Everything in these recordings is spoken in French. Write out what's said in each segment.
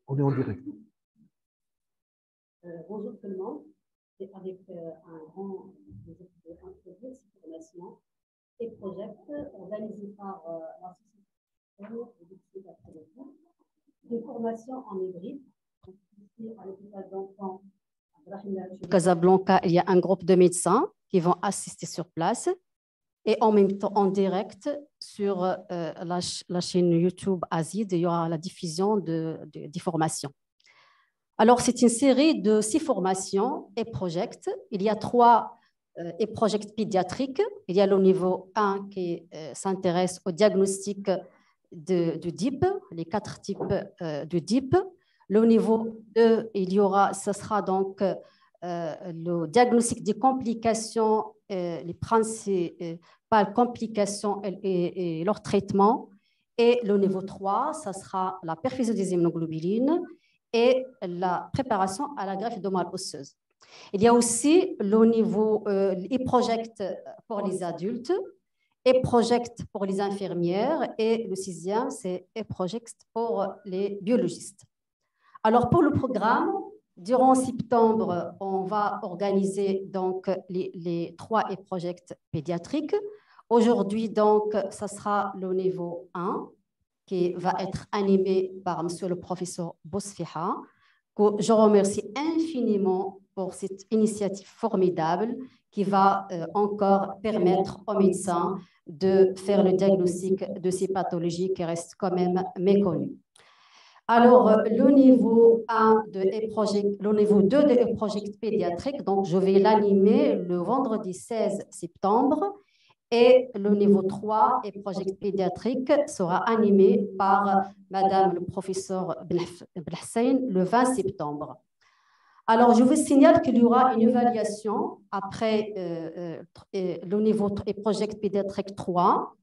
On est en direct. Bonjour tout le monde. C'est avec un grand plaisir de introduire cette formation et projet organisé par l'association de formation en hybride. À l'hôpital d'enfants Casablanca, il y a un groupe de médecins qui vont assister sur place et en même temps en direct sur la chaîne YouTube Azid, il y aura la diffusion des formations. Alors, c'est une série de 6 formations et projets. Il y a 3 et projets pédiatriques. Il y a le niveau 1 qui s'intéresse au diagnostic de DIP, les 4 types de DIP. Le niveau 2, ce sera donc le diagnostic des complications, les principales complications et leur traitement. Et le niveau 3, ça sera la perfusion des immunoglobulines et la préparation à la greffe de moelle osseuse. Il y a aussi le niveau e-project pour les adultes, e-project pour les infirmières et le 6e, c'est e-project pour les biologistes. Alors, pour le programme, durant septembre, on va organiser donc les 3 e-projects pédiatriques. Aujourd'hui, donc, ça sera le niveau 1 qui va être animé par monsieur le professeur Bosfiha, que je remercie infiniment pour cette initiative formidable qui va encore permettre aux médecins de faire le diagnostic de ces pathologies qui restent quand même méconnues. Alors, le niveau 1 de e-project, le niveau 2 de e-project pédiatrique, donc je vais l'animer le vendredi 16 septembre. Et le niveau 3 et project pédiatrique sera animé par Madame le professeur Belhassain le 20 septembre. Alors, je vous signale qu'il y aura une évaluation après le niveau et project pédiatrique 3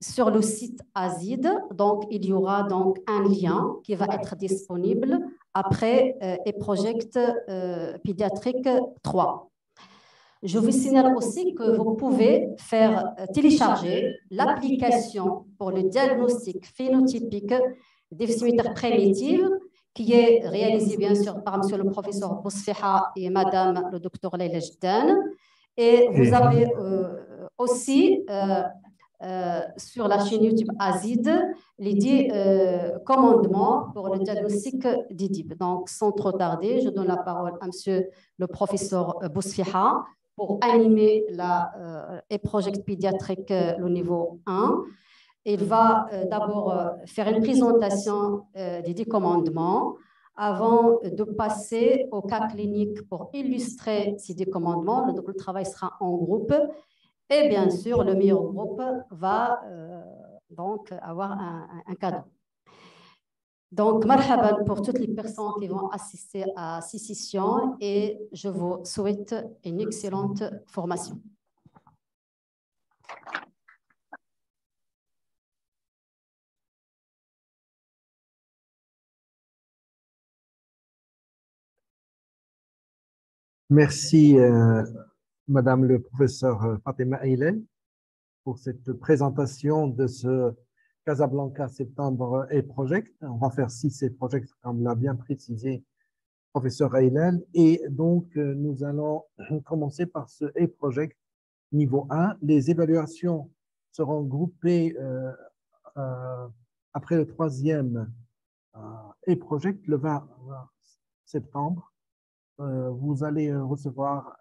sur le site Azid. Donc, il y aura donc un lien qui va être disponible après et project pédiatrique 3. Je vous signale aussi que vous pouvez faire télécharger l'application pour le diagnostic phénotypique déficit primitive qui est réalisée bien sûr par monsieur le professeur Bosfiha et madame le docteur Leila Jdan. Et vous avez aussi sur la chaîne YouTube Azid les 10 commandements pour le diagnostic des DIP. Donc, sans trop tarder, je donne la parole à monsieur le professeur Bosfiha pour animer et project pédiatrique le niveau 1. Il va d'abord faire une présentation des 10 commandements avant de passer au cas clinique pour illustrer ces 10 commandements. Donc, le travail sera en groupe. Et bien sûr, le meilleur groupe va donc avoir un cadeau. Donc, marhaban pour toutes les personnes qui vont assister à ces sessions et je vous souhaite une excellente formation. Merci, Madame le professeur Fatima Aylel, pour cette présentation de ce Casablanca Septembre e-project. On va faire 6 e-projects, comme l'a bien précisé professeur Aylel. Et donc, nous allons commencer par ce e-project niveau 1. Les évaluations seront groupées après le 3e e-project, le 20 septembre. Vous allez recevoir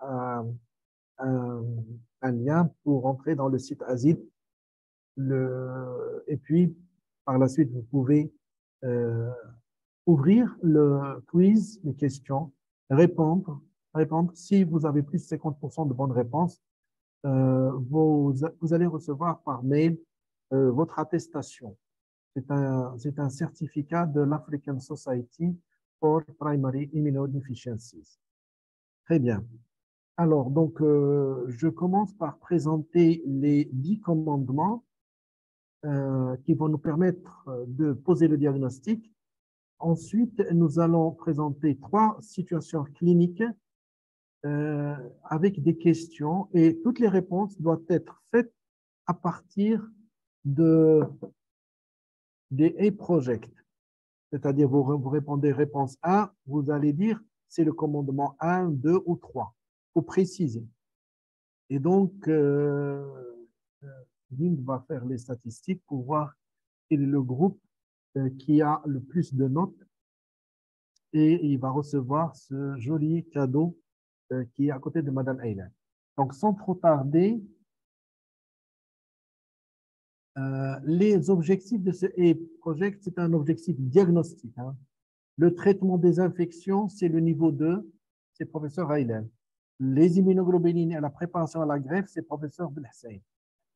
un lien pour entrer dans le site Azid. Et puis, par la suite, vous pouvez ouvrir le quiz, les questions, répondre. Si vous avez plus de 50% de bonnes réponses, vous allez recevoir par mail votre attestation. C'est un certificat de l'African Society for Primary Immunodeficiencies. Très bien. Alors, donc, je commence par présenter les 10 commandements qui vont nous permettre de poser le diagnostic. Ensuite, nous allons présenter 3 situations cliniques avec des questions et toutes les réponses doivent être faites à partir des e-projects. c'est-à-dire vous répondez réponse 1, vous allez dire c'est le commandement 1, 2 ou 3. Il faut préciser. Et donc, Lynn va faire les statistiques pour voir quel est le groupe qui a le plus de notes et il va recevoir ce joli cadeau qui est à côté de Madame Aylan. Donc, sans trop tarder, les objectifs de ce project, c'est un objectif diagnostique. Hein. Le traitement des infections, c'est le niveau 2, c'est professeur Aylan. Les immunoglobulines et la préparation à la greffe, c'est professeur Belhassain.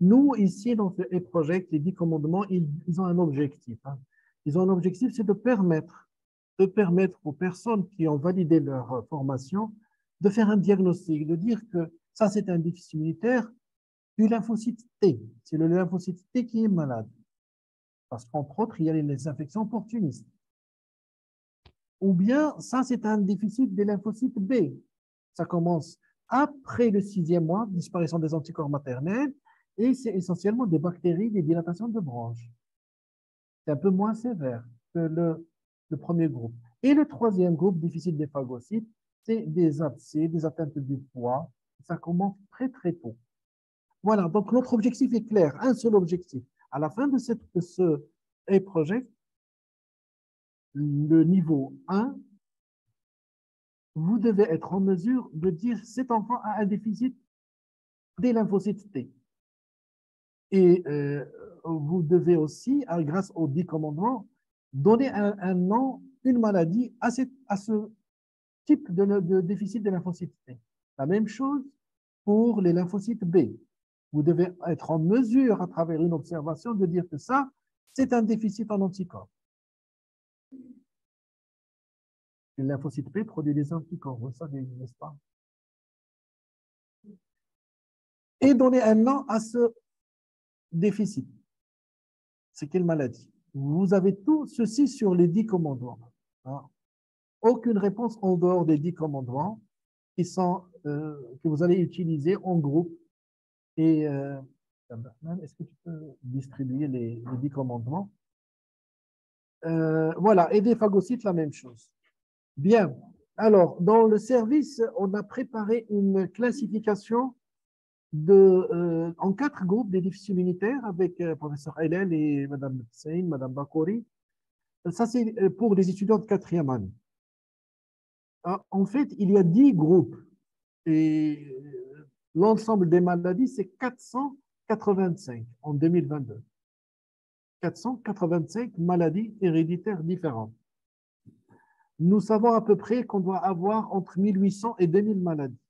Nous, ici, dans ce project, les 10 commandements, ils ont un objectif. Hein. Ils ont un objectif, c'est de permettre aux personnes qui ont validé leur formation de faire un diagnostic, de dire que ça, c'est un déficit immunitaire du lymphocyte T. C'est le lymphocyte T qui est malade. Parce qu'entre autres, il y a les infections opportunistes. Ou bien, ça, c'est un déficit des lymphocytes B. Ça commence après le 6e mois, disparition des anticorps maternels, et c'est essentiellement des bactéries, des dilatations de branches. C'est un peu moins sévère que le premier groupe. Et le 3e groupe, déficit des phagocytes, c'est des abcès, des atteintes du foie. Ça commence très, très tôt. Voilà, donc notre objectif est clair, un seul objectif. À la fin de ce project, le niveau 1, vous devez être en mesure de dire cet enfant a un déficit des lymphocytes T. Et vous devez aussi, grâce aux 10 commandements, donner un nom, une maladie à ce type de déficit de lymphocytes T. La même chose pour les lymphocytes B. Vous devez être en mesure, à travers une observation, de dire que ça, c'est un déficit en anticorps. Le lymphocyte B produit des anticorps, vous savez, n'est-ce pas? Et donner un nom à ce déficit. C'est quelle maladie? Vous avez tout ceci sur les 10 commandements. Hein. Aucune réponse en dehors des 10 commandements que vous allez utiliser en groupe. Et est-ce que tu peux distribuer les 10 commandements? Voilà, et des phagocytes, la même chose. Bien. Alors, dans le service, on a préparé une classification en 4 groupes des déficits immunitaires avec professeur Hélène et Mme Hussein, Mme Bakouri. Ça, c'est pour les étudiants de 4e année. En fait, il y a 10 groupes et l'ensemble des maladies, c'est 485 en 2022. 485 maladies héréditaires différentes. Nous savons à peu près qu'on doit avoir entre 1800 et 2000 maladies.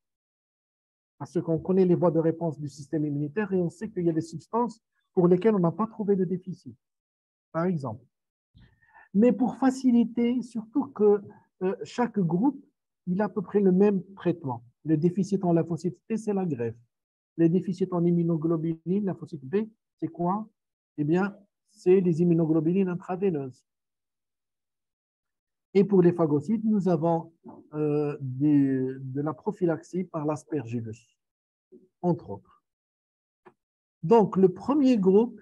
Parce qu'on connaît les voies de réponse du système immunitaire et on sait qu'il y a des substances pour lesquelles on n'a pas trouvé de déficit, par exemple. Mais pour faciliter, surtout que chaque groupe, il a à peu près le même traitement. Le déficit en lymphocyte T, c'est la greffe. Les déficits en immunoglobulines, lymphocyte B, c'est quoi? Eh bien, c'est les immunoglobulines intraveineuses. Et pour les phagocytes, nous avons de la prophylaxie par l'aspergillus, entre autres. Donc, le premier groupe,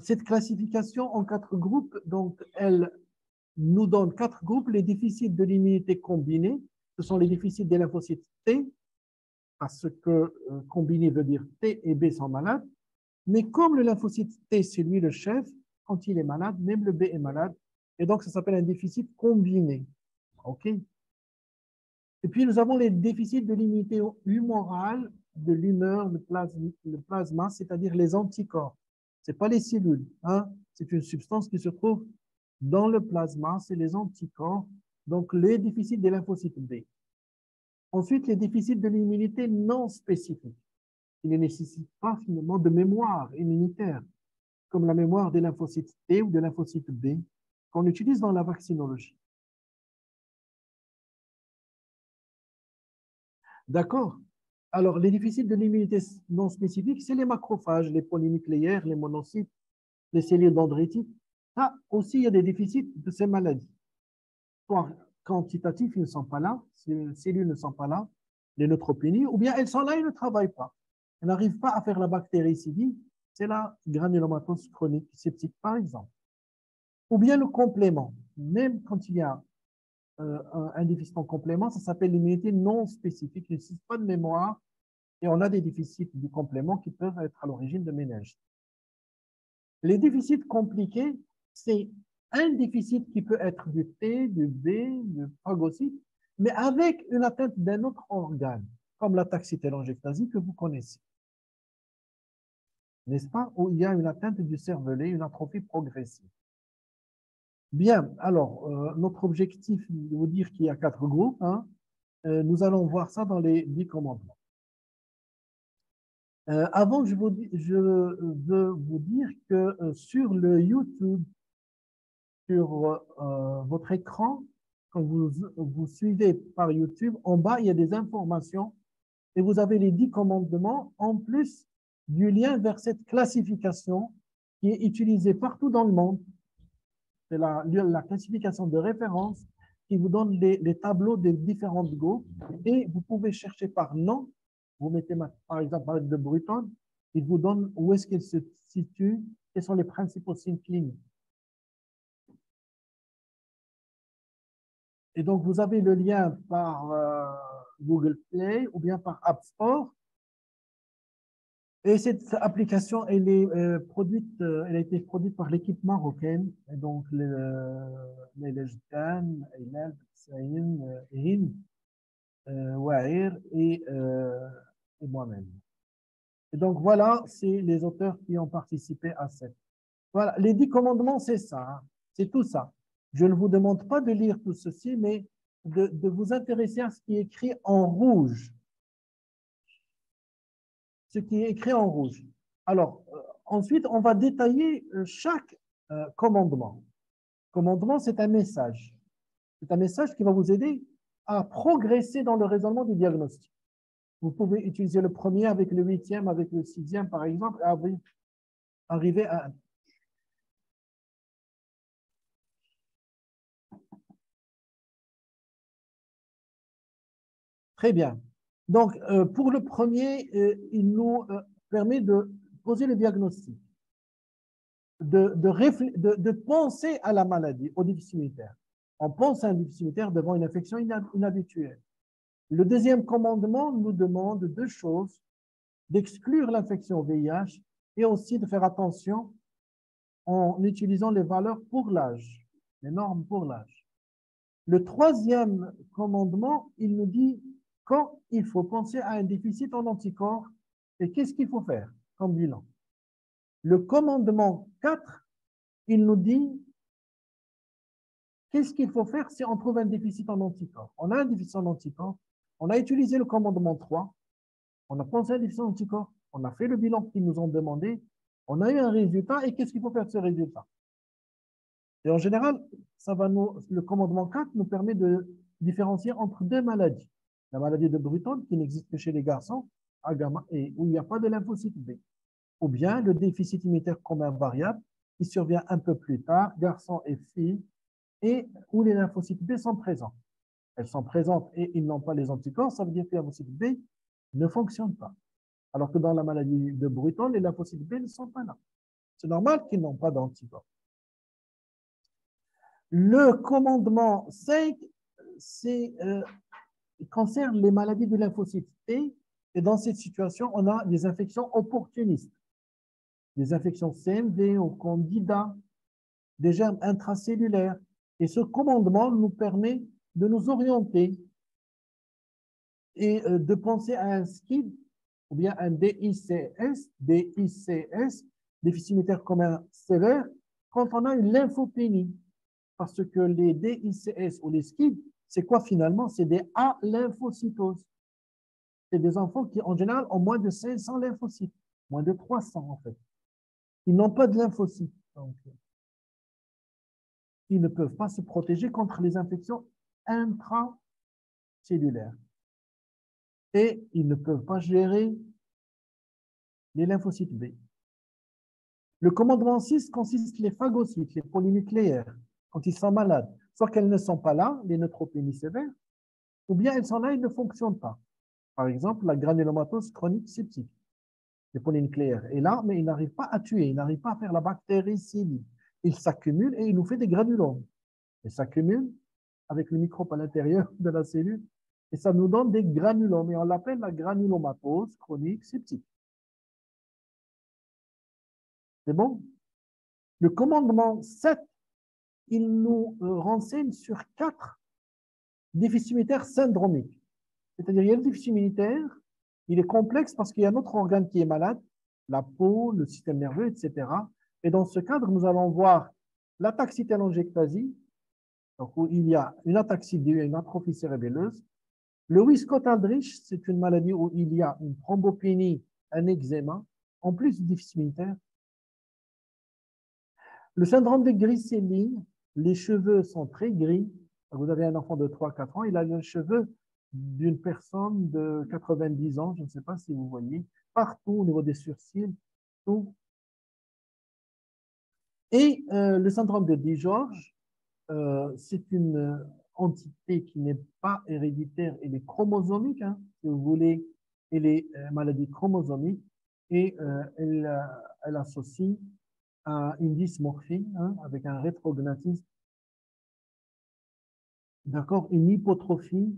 cette classification en 4 groupes, donc elle nous donne 4 groupes, les déficits de l'immunité combinée, ce sont les déficits des lymphocytes T, parce que combiné veut dire T et B sont malades, mais comme le lymphocyte T, c'est lui le chef, quand il est malade, même le B est malade, et donc ça s'appelle un déficit combiné. OK? Et puis nous avons les déficits de l'immunité humorale, de l'humeur, le plasma, c'est-à-dire les anticorps. Ce n'est pas les cellules, hein? C'est une substance qui se trouve dans le plasma, c'est les anticorps, donc les déficits des lymphocytes B. Ensuite, les déficits de l'immunité non spécifique, qui ne nécessitent pas finalement de mémoire immunitaire, comme la mémoire des lymphocytes T ou des lymphocytes B, qu'on utilise dans la vaccinologie. D'accord? Alors, les déficits de l'immunité non spécifique, c'est les macrophages, les polynucléaires, les monocytes, les cellules dendritiques. Ça aussi, il y a des déficits de ces maladies. Soit quantitatifs, ils ne sont pas là, ces cellules ne sont pas là, les neutropénies, ou bien elles sont là et ne travaillent pas. Elles n'arrivent pas à faire la bactéricide, c'est la granulomatose chronique septique, par exemple. ou bien le complément. Même quand il y a un déficit en complément, ça s'appelle l'immunité non spécifique, il n'existe pas de mémoire, et on a des déficits du complément qui peuvent être à l'origine de méningite. Les déficits compliqués, c'est un déficit qui peut être du T, du B, du phagocyte, mais avec une atteinte d'un autre organe, comme la taxitélangectasie que vous connaissez. N'est-ce pas? Où il y a une atteinte du cervelet, une atrophie progressive. Bien, alors, notre objectif, de vous dire qu'il y a 4 groupes, hein, nous allons voir ça dans les 10 commandements. Avant, je veux vous dire que sur le YouTube, sur votre écran, quand vous suivez par YouTube, en bas, il y a des informations et vous avez les 10 commandements en plus du lien vers cette classification qui est utilisée partout dans le monde. C'est la classification de référence qui vous donne les tableaux des différentes groupes et vous pouvez chercher par nom. Vous mettez par exemple Malade de Bruton, il vous donne où est-ce qu'il se situe, quels sont les principaux signes cliniques. Et donc, vous avez le lien par Google Play ou bien par App Store. Et cette application, elle est elle a été produite par l'équipe marocaine. Et donc, les Jan, Eilal, Saïn, Hind, Wahir et moi-même. Et donc, voilà, c'est les auteurs qui ont participé à cette. Voilà, les 10 commandements, c'est ça. Hein, c'est tout ça. Je ne vous demande pas de lire tout ceci, mais de vous intéresser à ce qui est écrit en rouge. Ce qui est écrit en rouge. Alors, ensuite, on va détailler chaque commandement. Commandement, c'est un message. C'est un message qui va vous aider à progresser dans le raisonnement du diagnostic. Vous pouvez utiliser le premier avec le 8e, avec le 6e, par exemple, et arriver à... Très bien. Donc, pour le premier, il nous permet de poser le diagnostic, de penser à la maladie, au déficit immunitaire. On pense à un déficit immunitaire devant une infection inhabituelle. Le deuxième commandement nous demande 2 choses, d'exclure l'infection au VIH et aussi de faire attention en utilisant les valeurs pour l'âge, les normes pour l'âge. Le troisième commandement, il nous dit quand il faut penser à un déficit en anticorps et qu'est-ce qu'il faut faire comme bilan. Le commandement 4, il nous dit qu'est-ce qu'il faut faire si on trouve un déficit en anticorps. On a un déficit en anticorps, on a utilisé le commandement 3, on a pensé à un déficit en anticorps, on a fait le bilan qu'ils nous ont demandé, on a eu un résultat et qu'est-ce qu'il faut faire de ce résultat. Et en général, le commandement 4 nous permet de différencier entre 2 maladies. La maladie de Bruton, qui n'existe que chez les garçons, et où il n'y a pas de lymphocyte B. Ou bien le déficit immunitaire commun variable, qui survient un peu plus tard, garçons et filles, et où les lymphocytes B sont présents. Elles sont présentes et ils n'ont pas les anticorps, ça veut dire que les lymphocytes B ne fonctionnent pas. Alors que dans la maladie de Bruton, les lymphocytes B ne sont pas là. C'est normal qu'ils n'ont pas d'anticorps. Le commandement 5, concerne les maladies de lymphocytes T. Et dans cette situation, on a des infections opportunistes, des infections CMV ou Candida, des germes intracellulaires. Et ce commandement nous permet de nous orienter et de penser à un SCID ou bien un DICS, déficit immunitaire commun sévère, quand on a une lymphopénie. Parce que les DICS ou les SCID, c'est quoi finalement? C'est des alymphocytoses. C'est des enfants qui, en général, ont moins de 500 lymphocytes, moins de 300 en fait. Ils n'ont pas de lymphocytes. Donc, ils ne peuvent pas se protéger contre les infections intracellulaires. Et ils ne peuvent pas gérer les lymphocytes B. Le commandement 6 consiste les phagocytes, les polynucléaires, quand ils sont malades. Soit qu'elles ne sont pas là, les neutropénies sévères, ou bien elles sont là et ne fonctionnent pas. Par exemple, la granulomatose chronique septique, les polynucléaires est là, mais il n'arrive pas à tuer, il n'arrive pas à faire la bactéricide. il s'accumule et il nous fait des granulomes. Il s'accumule avec le microbe à l'intérieur de la cellule et ça nous donne des granulomes et on l'appelle la granulomatose chronique septique. C'est bon? Le commandement 7, il nous renseigne sur 4 déficits immunitaires syndromiques. C'est-à-dire, il y a le déficit immunitaire, il est complexe parce qu'il y a un autre organe qui est malade, la peau, le système nerveux, etc. Et dans ce cadre, nous allons voir l'attaque télangiectasie, donc où il y a une ataxie due à une atrophie cérébelleuse. Le Wiskott-Aldrich, c'est une maladie où il y a une thrombopénie, un eczéma, en plus du déficit immunitaire. Le syndrome de Gris-Séline, les cheveux sont très gris. Vous avez un enfant de 3-4 ans, il a les cheveux d'une personne de 90 ans, je ne sais pas si vous voyez, partout au niveau des sourcils, tout. Et le syndrome de Dijorge, c'est une entité qui n'est pas héréditaire, elle est chromosomique, hein, si vous voulez, elle est maladie chromosomique et elle associe à une dysmorphie, hein, avec un rétrognatisme, d'accord, une hypotrophie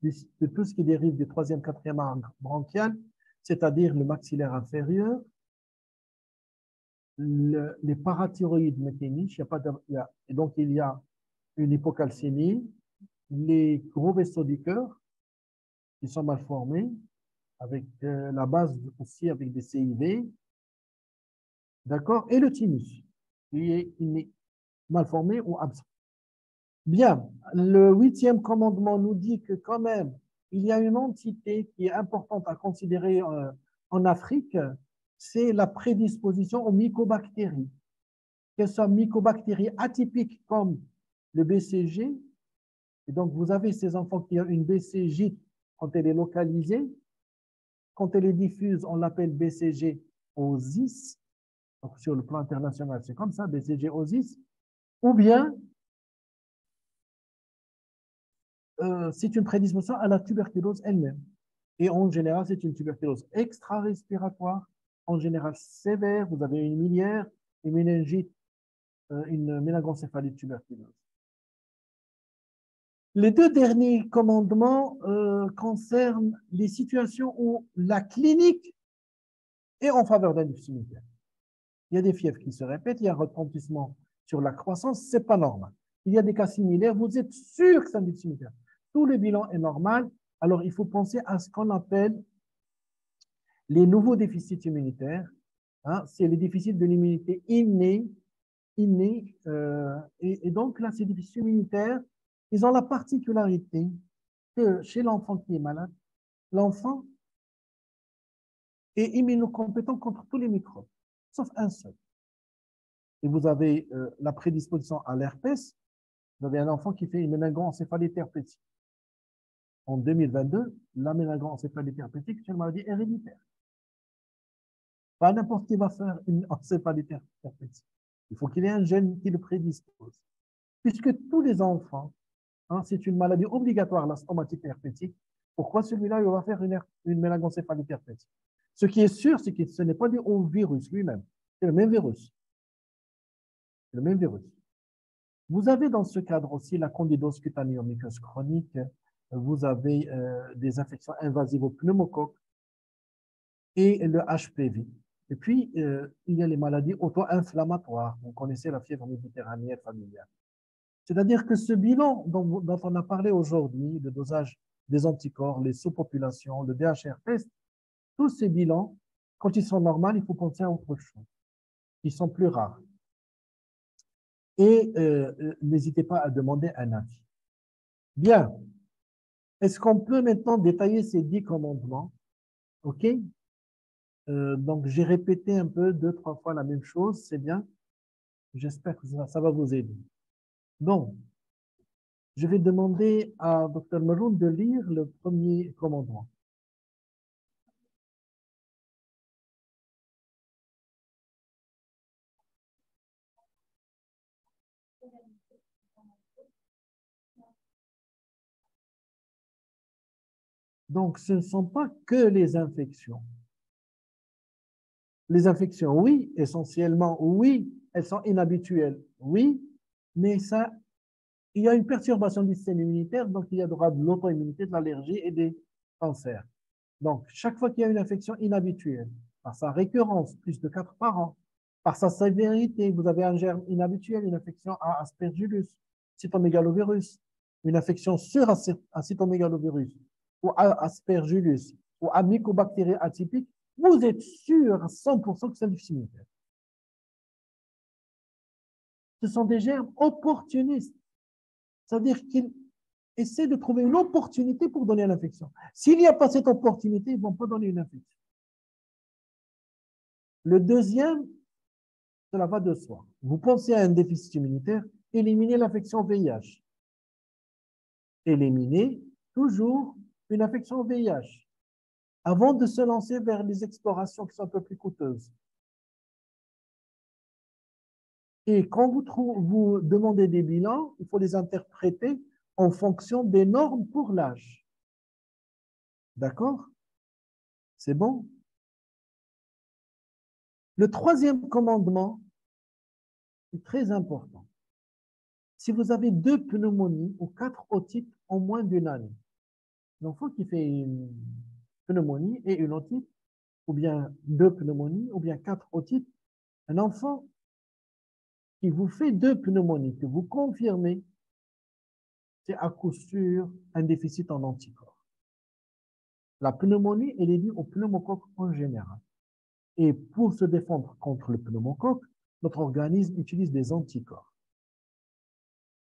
de tout ce qui dérive du 3e, 4e arc branchial, c'est-à-dire le maxillaire inférieur, les parathyroïdes mécaniques, et donc il y a une hypocalcémie, les gros vaisseaux du cœur qui sont mal formés, avec la base aussi avec des CIV, d'accord, et le thymus qui est mal formé ou absent. Bien, le 8e commandement nous dit que quand même, il y a une entité qui est importante à considérer en Afrique, c'est la prédisposition aux mycobactéries. Qu'elles soient mycobactéries atypiques comme le BCG, et donc vous avez ces enfants qui ont une BCG quand elle est localisée, quand elle est diffuse, on l'appelle BCG osis, donc sur le plan international c'est comme ça, BCG osis, ou bien c'est une prédisposition à la tuberculose elle-même. Et en général, c'est une tuberculose extra-respiratoire, en général sévère. Vous avez une miliaire, une méningite, une méningoencéphalite tuberculeuse. Les 2 derniers commandements concernent les situations où la clinique est en faveur d'un déficit immunitaire. Il y a des fièvres qui se répètent, il y a un retentissement sur la croissance, ce n'est pas normal. Il y a des cas similaires, vous êtes sûr que c'est un déficit immunitaire. Tout le bilan est normal, alors il faut penser à ce qu'on appelle les nouveaux déficits immunitaires. Hein, c'est les déficits de l'immunité innée. Et donc là, ces déficits immunitaires, ils ont la particularité que chez l'enfant qui est malade, l'enfant est immunocompétent contre tous les microbes, sauf un seul. Et vous avez la prédisposition à l'herpès, vous avez un enfant qui fait une méningoencéphalite herpétique. En 2022, la méningoencéphalite herpétique, c'est une maladie héréditaire. Pas n'importe qui va faire une encéphalite herpétique. Il faut qu'il ait un gène qui le prédispose. Puisque tous les enfants, hein, c'est une maladie obligatoire, la stomatite herpétique, pourquoi celui-là, il va faire une méningoencéphalite herpétique? Ce qui est sûr, c'est que ce n'est pas dû au virus lui-même. C'est le même virus. C'est le même virus. Vous avez dans ce cadre aussi la candidose cutanée muqueuse chronique, vous avez des infections invasives au pneumocoque et le HPV. Et puis, il y a les maladies auto-inflammatoires. Vous connaissez la fièvre méditerranéenne familiale. C'est-à-dire que ce bilan dont on a parlé aujourd'hui, le dosage des anticorps, les sous-populations, le DHR test, tous ces bilans, quand ils sont normaux, il faut penser à autre chose. Ils sont plus rares. Et n'hésitez pas à demander un avis. Bien. Est-ce qu'on peut maintenant détailler ces 10 commandements? OK? Donc, j'ai répété un peu 2-3 fois la même chose, c'est bien. J'espère que ça va vous aider. Donc, je vais demander à Dr Maroun de lire le premier commandement. Donc, ce ne sont pas que les infections. Les infections, oui, essentiellement, oui, elles sont inhabituelles. Oui, mais ça, il y a une perturbation du système immunitaire, donc il y aura de l'auto-immunité, de l'allergie et des cancers. Donc, chaque fois qu'il y a une infection inhabituelle, par sa récurrence, plus de 4 par an, par sa sévérité, vous avez un germe inhabituel, une infection à Aspergillus, cytomégalovirus, une infection sur un cytomégalovirus ou à Aspergillus ou à mycobactéries atypiques, vous êtes sûr à 100% que c'est un déficit immunitaire. Ce sont des germes opportunistes. C'est-à-dire qu'ils essaient de trouver une opportunité pour donner l'infection. S'il n'y a pas cette opportunité, ils ne vont pas donner une infection. Le deuxième, cela va de soi. Vous pensez à un déficit immunitaire, éliminez l'infection VIH. Éliminez toujours une infection VIH avant de se lancer vers les explorations qui sont un peu plus coûteuses. Et quand vous demandez des bilans, il faut les interpréter en fonction des normes pour l'âge. D'accord? C'est bon? Le troisième commandement est très important. Si vous avez 2 pneumonies ou 4 otites en moins d'une année, l'enfant qui fait une pneumonie et une otite, ou bien 2 pneumonies, ou bien 4 otites, un enfant qui vous fait 2 pneumonies, que vous confirmez, c'est à coup sûr un déficit en anticorps. La pneumonie, elle est due au pneumocoque en général. Et pour se défendre contre le pneumocoque, notre organisme utilise des anticorps.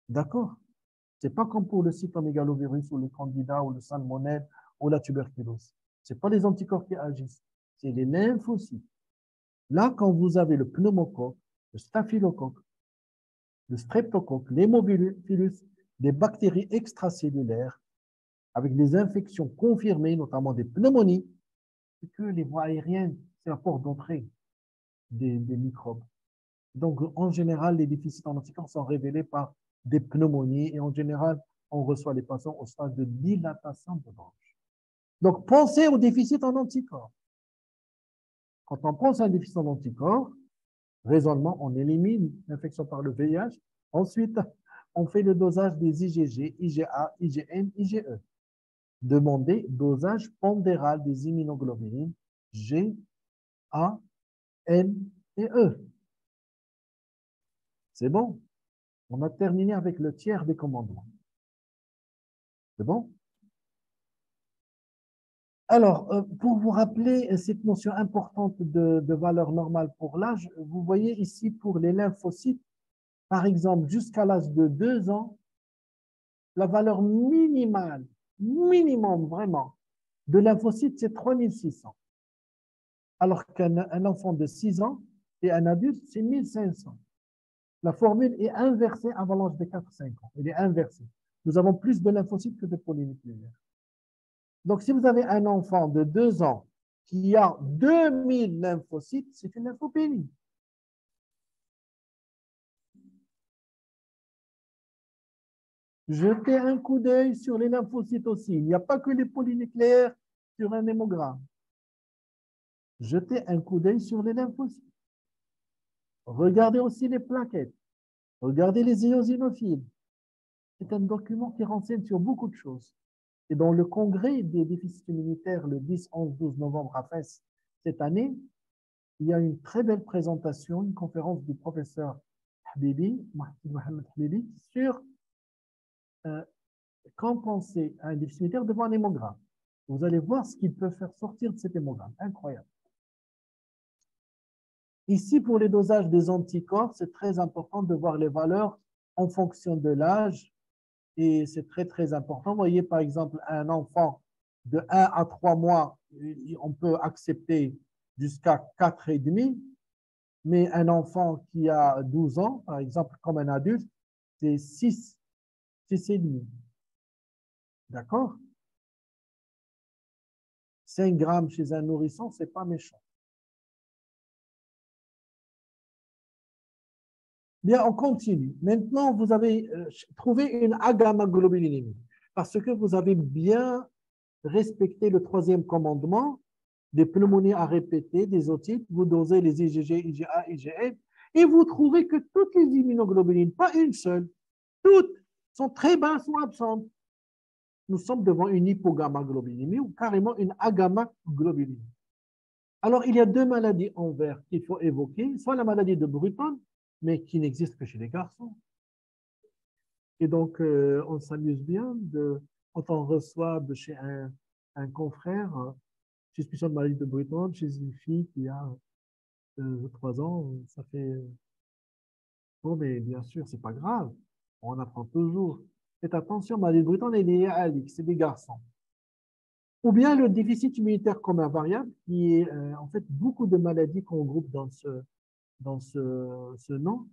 D'accord? Ce n'est pas comme pour le cytomégalovirus ou le candida ou le salmonelle ou la tuberculose. Ce n'est pas les anticorps qui agissent, c'est les lymphocytes. Là, quand vous avez le pneumocoque, le staphylocoque, le streptocoque, l'hémophilus, des bactéries extracellulaires avec des infections confirmées, notamment des pneumonies, c'est que les voies aériennes, c'est la porte d'entrée des microbes. Donc, en général, les déficits en anticorps sont révélés par des pneumonies et en général, on reçoit les patients au stade de dilatation de branche. Donc, pensez au déficit en anticorps. Quand on pense à un déficit en anticorps, raisonnement, on élimine l'infection par le VIH. Ensuite, on fait le dosage des IgG, IgA, IgM, IgE. Demandez dosage pondéral des immunoglobulines G, A, N et E. C'est bon? On a terminé avec le tiers des commandements. C'est bon? Alors, pour vous rappeler cette notion importante de valeur normale pour l'âge, vous voyez ici pour les lymphocytes, par exemple, jusqu'à l'âge de 2 ans, la valeur minimale, minimum vraiment, de lymphocytes, c'est 3600. Alors qu'un enfant de 6 ans et un adulte, c'est 1500. La formule est inversée avant l'âge de 4-5 ans. Elle est inversée. Nous avons plus de lymphocytes que de polynucléaires. Donc, si vous avez un enfant de 2 ans qui a 2000 lymphocytes, c'est une lymphopénie. Jetez un coup d'œil sur les lymphocytes aussi. Il n'y a pas que les polynucléaires sur un hémogramme. Jetez un coup d'œil sur les lymphocytes. Regardez aussi les plaquettes. Regardez les éosinophiles. C'est un document qui renseigne sur beaucoup de choses. Et dans le congrès des déficits immunitaires le 10, 11, 12 novembre à Fès cette année, il y a une très belle présentation, une conférence du professeur Habibi, Mohamed Habibi, sur quand penser à un déficit immunitaire devant un hémogramme. Vous allez voir ce qu'il peut faire sortir de cet hémogramme. Incroyable. Ici, pour les dosages des anticorps, c'est très important de voir les valeurs en fonction de l'âge. Et c'est très, très important. Vous voyez, par exemple, un enfant de 1 à 3 mois, on peut accepter jusqu'à 4,5. Mais un enfant qui a 12 ans, par exemple, comme un adulte, c'est 6, 6,5. D'accord? 5 grammes chez un nourrisson, ce n'est pas méchant. Bien, on continue. Maintenant, vous avez trouvé une agammaglobulinémie parce que vous avez bien respecté le 3e commandement des pneumonies à répéter, des otites, vous dosez les IgG, IgA, IgM Et vous trouvez que toutes les immunoglobulines, pas une seule, toutes sont très basses ou absentes. Nous sommes devant une hypogammaglobulinémie ou carrément une agammaglobulinémie. Alors, il y a deux maladies en vert qu'il faut évoquer, soit la maladie de Bruton, mais qui n'existe que chez les garçons. Et donc, on s'amuse bien quand on reçoit de chez un confrère suspicion de maladie de Bruton chez une fille qui a 3 ans, ça fait... Bon, mais bien sûr, c'est pas grave, on apprend toujours. Faites attention, maladie de Bruton est liée à l'X, c'est des garçons. Ou bien le déficit immunitaire commun variable, qui est en fait beaucoup de maladies qu'on groupe dans ce nom.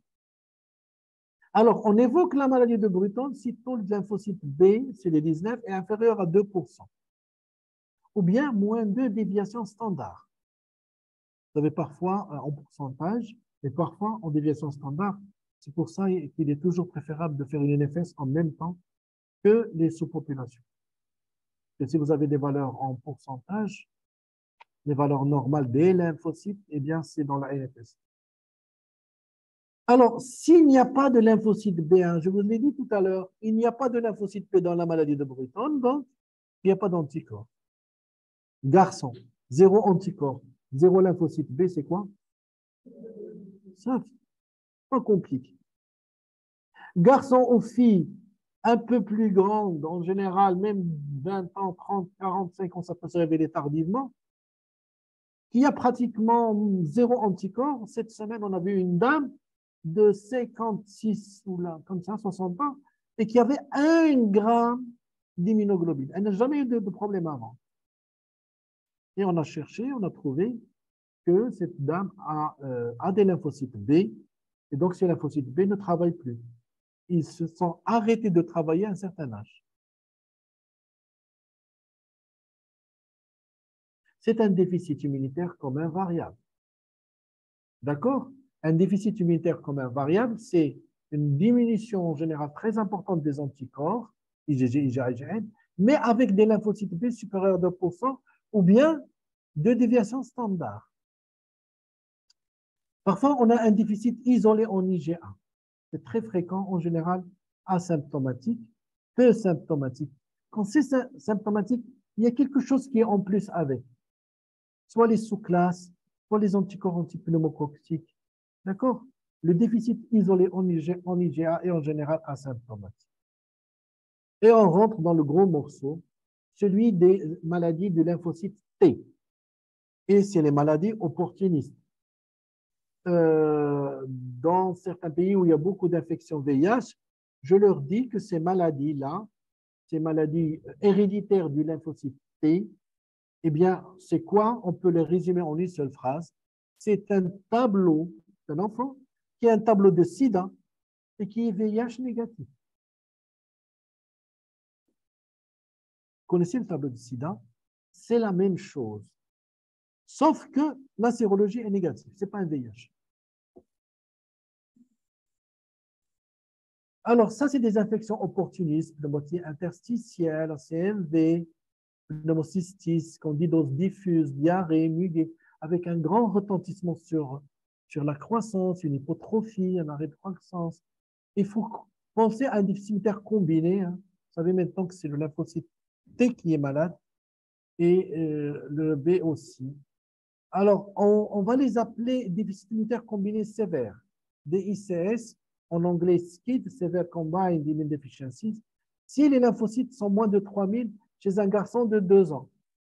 Alors, on évoque la maladie de Bruton si le taux de lymphocyte B, c'est les 19, est inférieur à 2%. Ou bien moins 2 déviations standards. Vous avez parfois en pourcentage et parfois en déviation standard. C'est pour ça qu'il est toujours préférable de faire une NFS en même temps que les sous-populations. Et si vous avez des valeurs en pourcentage, les valeurs normales des lymphocytes, eh bien, c'est dans la NFS. Alors, s'il n'y a pas de lymphocyte B1, je vous l'ai dit tout à l'heure, il n'y a pas de lymphocyte B dans la maladie de Bruton, donc il n'y a pas d'anticorps. Garçon, 0 anticorps, 0 lymphocyte B, c'est quoi? Ça, pas compliqué. Garçon ou fille, un peu plus grande, en général, même 20 ans, 30, 45 ans, ça peut se révéler tardivement, qui a pratiquement 0 anticorps. Cette semaine, on a vu une dame de 56 ou là, comme ça, 60 ans, et qui avait 1 gramme d'immunoglobine. Elle n'a jamais eu de problème avant. Et on a cherché, on a trouvé que cette dame a des lymphocytes B, et donc ces lymphocytes B ne travaillent plus. Ils se sont arrêtés de travailler à un certain âge. C'est un déficit immunitaire commun variable. D'accord? Un déficit immunitaire commun variable, c'est une diminution en général très importante des anticorps, IgG, IgA, mais avec des lymphocytes B supérieurs de 2% ou bien de déviation standard. Parfois, on a un déficit isolé en IgA. C'est très fréquent, en général asymptomatique, peu symptomatique. Quand c'est symptomatique, il y a quelque chose qui est en plus avec. Soit les sous-classes, soit les anticorps antipneumococciques. D'accord? Le déficit isolé en IgA est en général asymptomatique. Et on rentre dans le gros morceau, celui des maladies de lymphocyte T. Et c'est les maladies opportunistes. Dans certains pays où il y a beaucoup d'infections VIH, je leur dis que ces maladies-là, ces maladies héréditaires du lymphocyte T, eh bien, c'est quoi? On peut les résumer en une seule phrase. C'est un tableau d'un enfant qui est un tableau de sida et qui est VIH négatif. Vous connaissez le tableau de sida? C'est la même chose. Sauf que la sérologie est négative. Ce n'est pas un VIH. Alors, ça, c'est des infections opportunistes, pneumonie interstitielle, CMV, pneumocystis, candidose diffuse, diarrhée, muguet, avec un grand retentissement sur la croissance, une hypotrophie, un arrêt de croissance. Il faut penser à un déficit immunitaire combiné. Hein. Vous savez maintenant que c'est le lymphocyte T qui est malade et le B aussi. Alors, on va les appeler déficit immunitaire combiné sévère, DICS, en anglais SCID, Severe Combined Immune Deficiencies, si les lymphocytes sont moins de 3000 chez un garçon de 2 ans.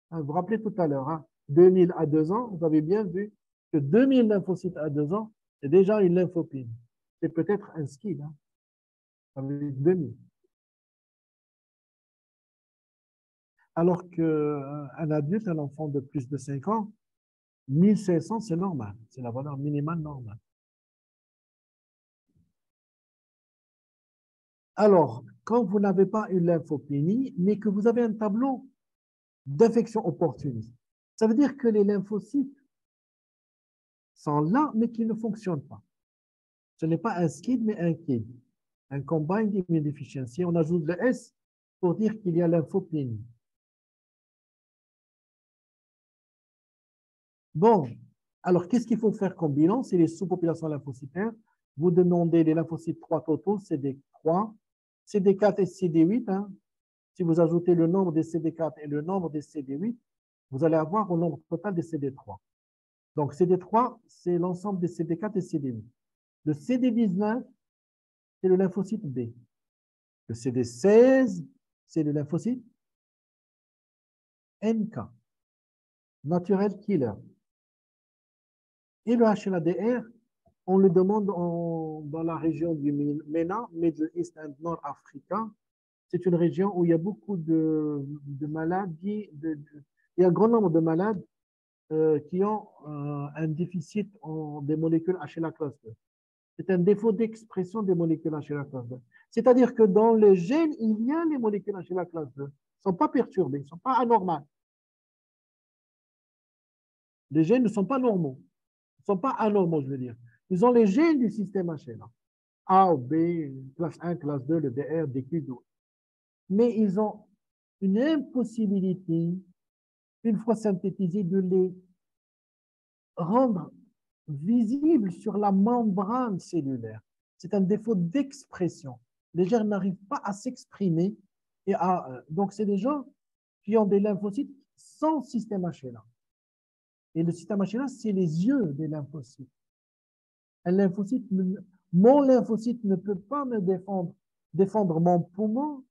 Vous vous rappelez tout à l'heure, hein, 2000 à 2 ans, vous avez bien vu que 2000 lymphocytes à 2 ans, c'est déjà une lymphopine. C'est peut-être un SCID, hein, avec 2000. Alors qu'un adulte, un enfant de plus de 5 ans, 1500, c'est normal. C'est la valeur minimale normale. Alors, quand vous n'avez pas une lymphopénie, mais que vous avez un tableau d'infection opportuniste, ça veut dire que les lymphocytes sont là, mais qui ne fonctionnent pas. Ce n'est pas un SCID, mais un KID, un Combined Immune Deficiency. On ajoute le S pour dire qu'il y a lymphopénie. Bon, Alors, qu'est-ce qu'il faut faire comme bilan? C'est les sous-populations lymphocytaires. Vous demandez les lymphocytes 3 totaux, CD3, CD4 et CD8. Hein. Si vous ajoutez le nombre des CD4 et le nombre des CD8, vous allez avoir au nombre total des CD3. Donc, CD3, c'est l'ensemble des CD4 et CD8. Le CD19, c'est le lymphocyte B. Le CD16, c'est le lymphocyte NK, Natural Killer. Et le HLA-DR, on le demande dans la région du MENA, Middle East and North Africa. C'est une région où il y a beaucoup de maladies, il y a un grand nombre de malades qui ont un déficit des molécules HLA classe 2. C'est un défaut d'expression des molécules HLA classe 2. C'est-à-dire que dans les gènes, il y a les molécules HLA classe 2. Ils ne sont pas perturbés, ils ne sont pas anormales. Les gènes ne sont pas normaux. Ils ne sont pas anormaux, je veux dire. Ils ont les gènes du système HLA. A ou B, classe 1, classe 2, le DR, DQ, d'autres. Mais ils ont une impossibilité, une fois synthétisés, de les rendre visibles sur la membrane cellulaire. C'est un défaut d'expression. Les gènes n'arrivent pas à s'exprimer. Donc, c'est des gens qui ont des lymphocytes sans système HLA. Et le système HLA, c'est les yeux des lymphocytes. Mon lymphocyte ne peut pas me défendre mon poumon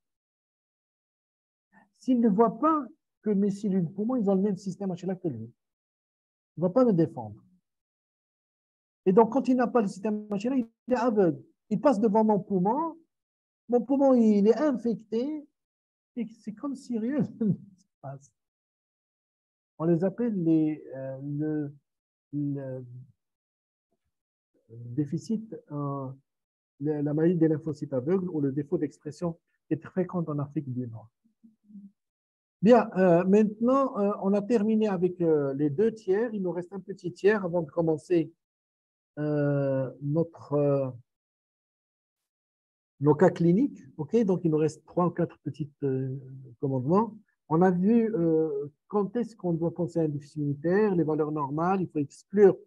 s'il ne voit pas que mes cellules poumons, ils ont le même système HLA que lui. Il ne va pas me défendre. Et donc, quand il n'a pas le système HLA, il est aveugle. Il passe devant mon poumon il est infecté, et c'est comme si rien ne se passe. On les appelle le déficit, la maladie des lymphocytes aveugles ou le défaut d'expression est très fréquent en Afrique du Nord. Bien, maintenant, on a terminé avec les 2 tiers. Il nous reste un petit tiers avant de commencer nos cas cliniques. Okay, donc, il nous reste 3 ou 4 petits commandements. On a vu quand est-ce qu'on doit penser à un déficit immunitaire, les valeurs normales, il faut exclure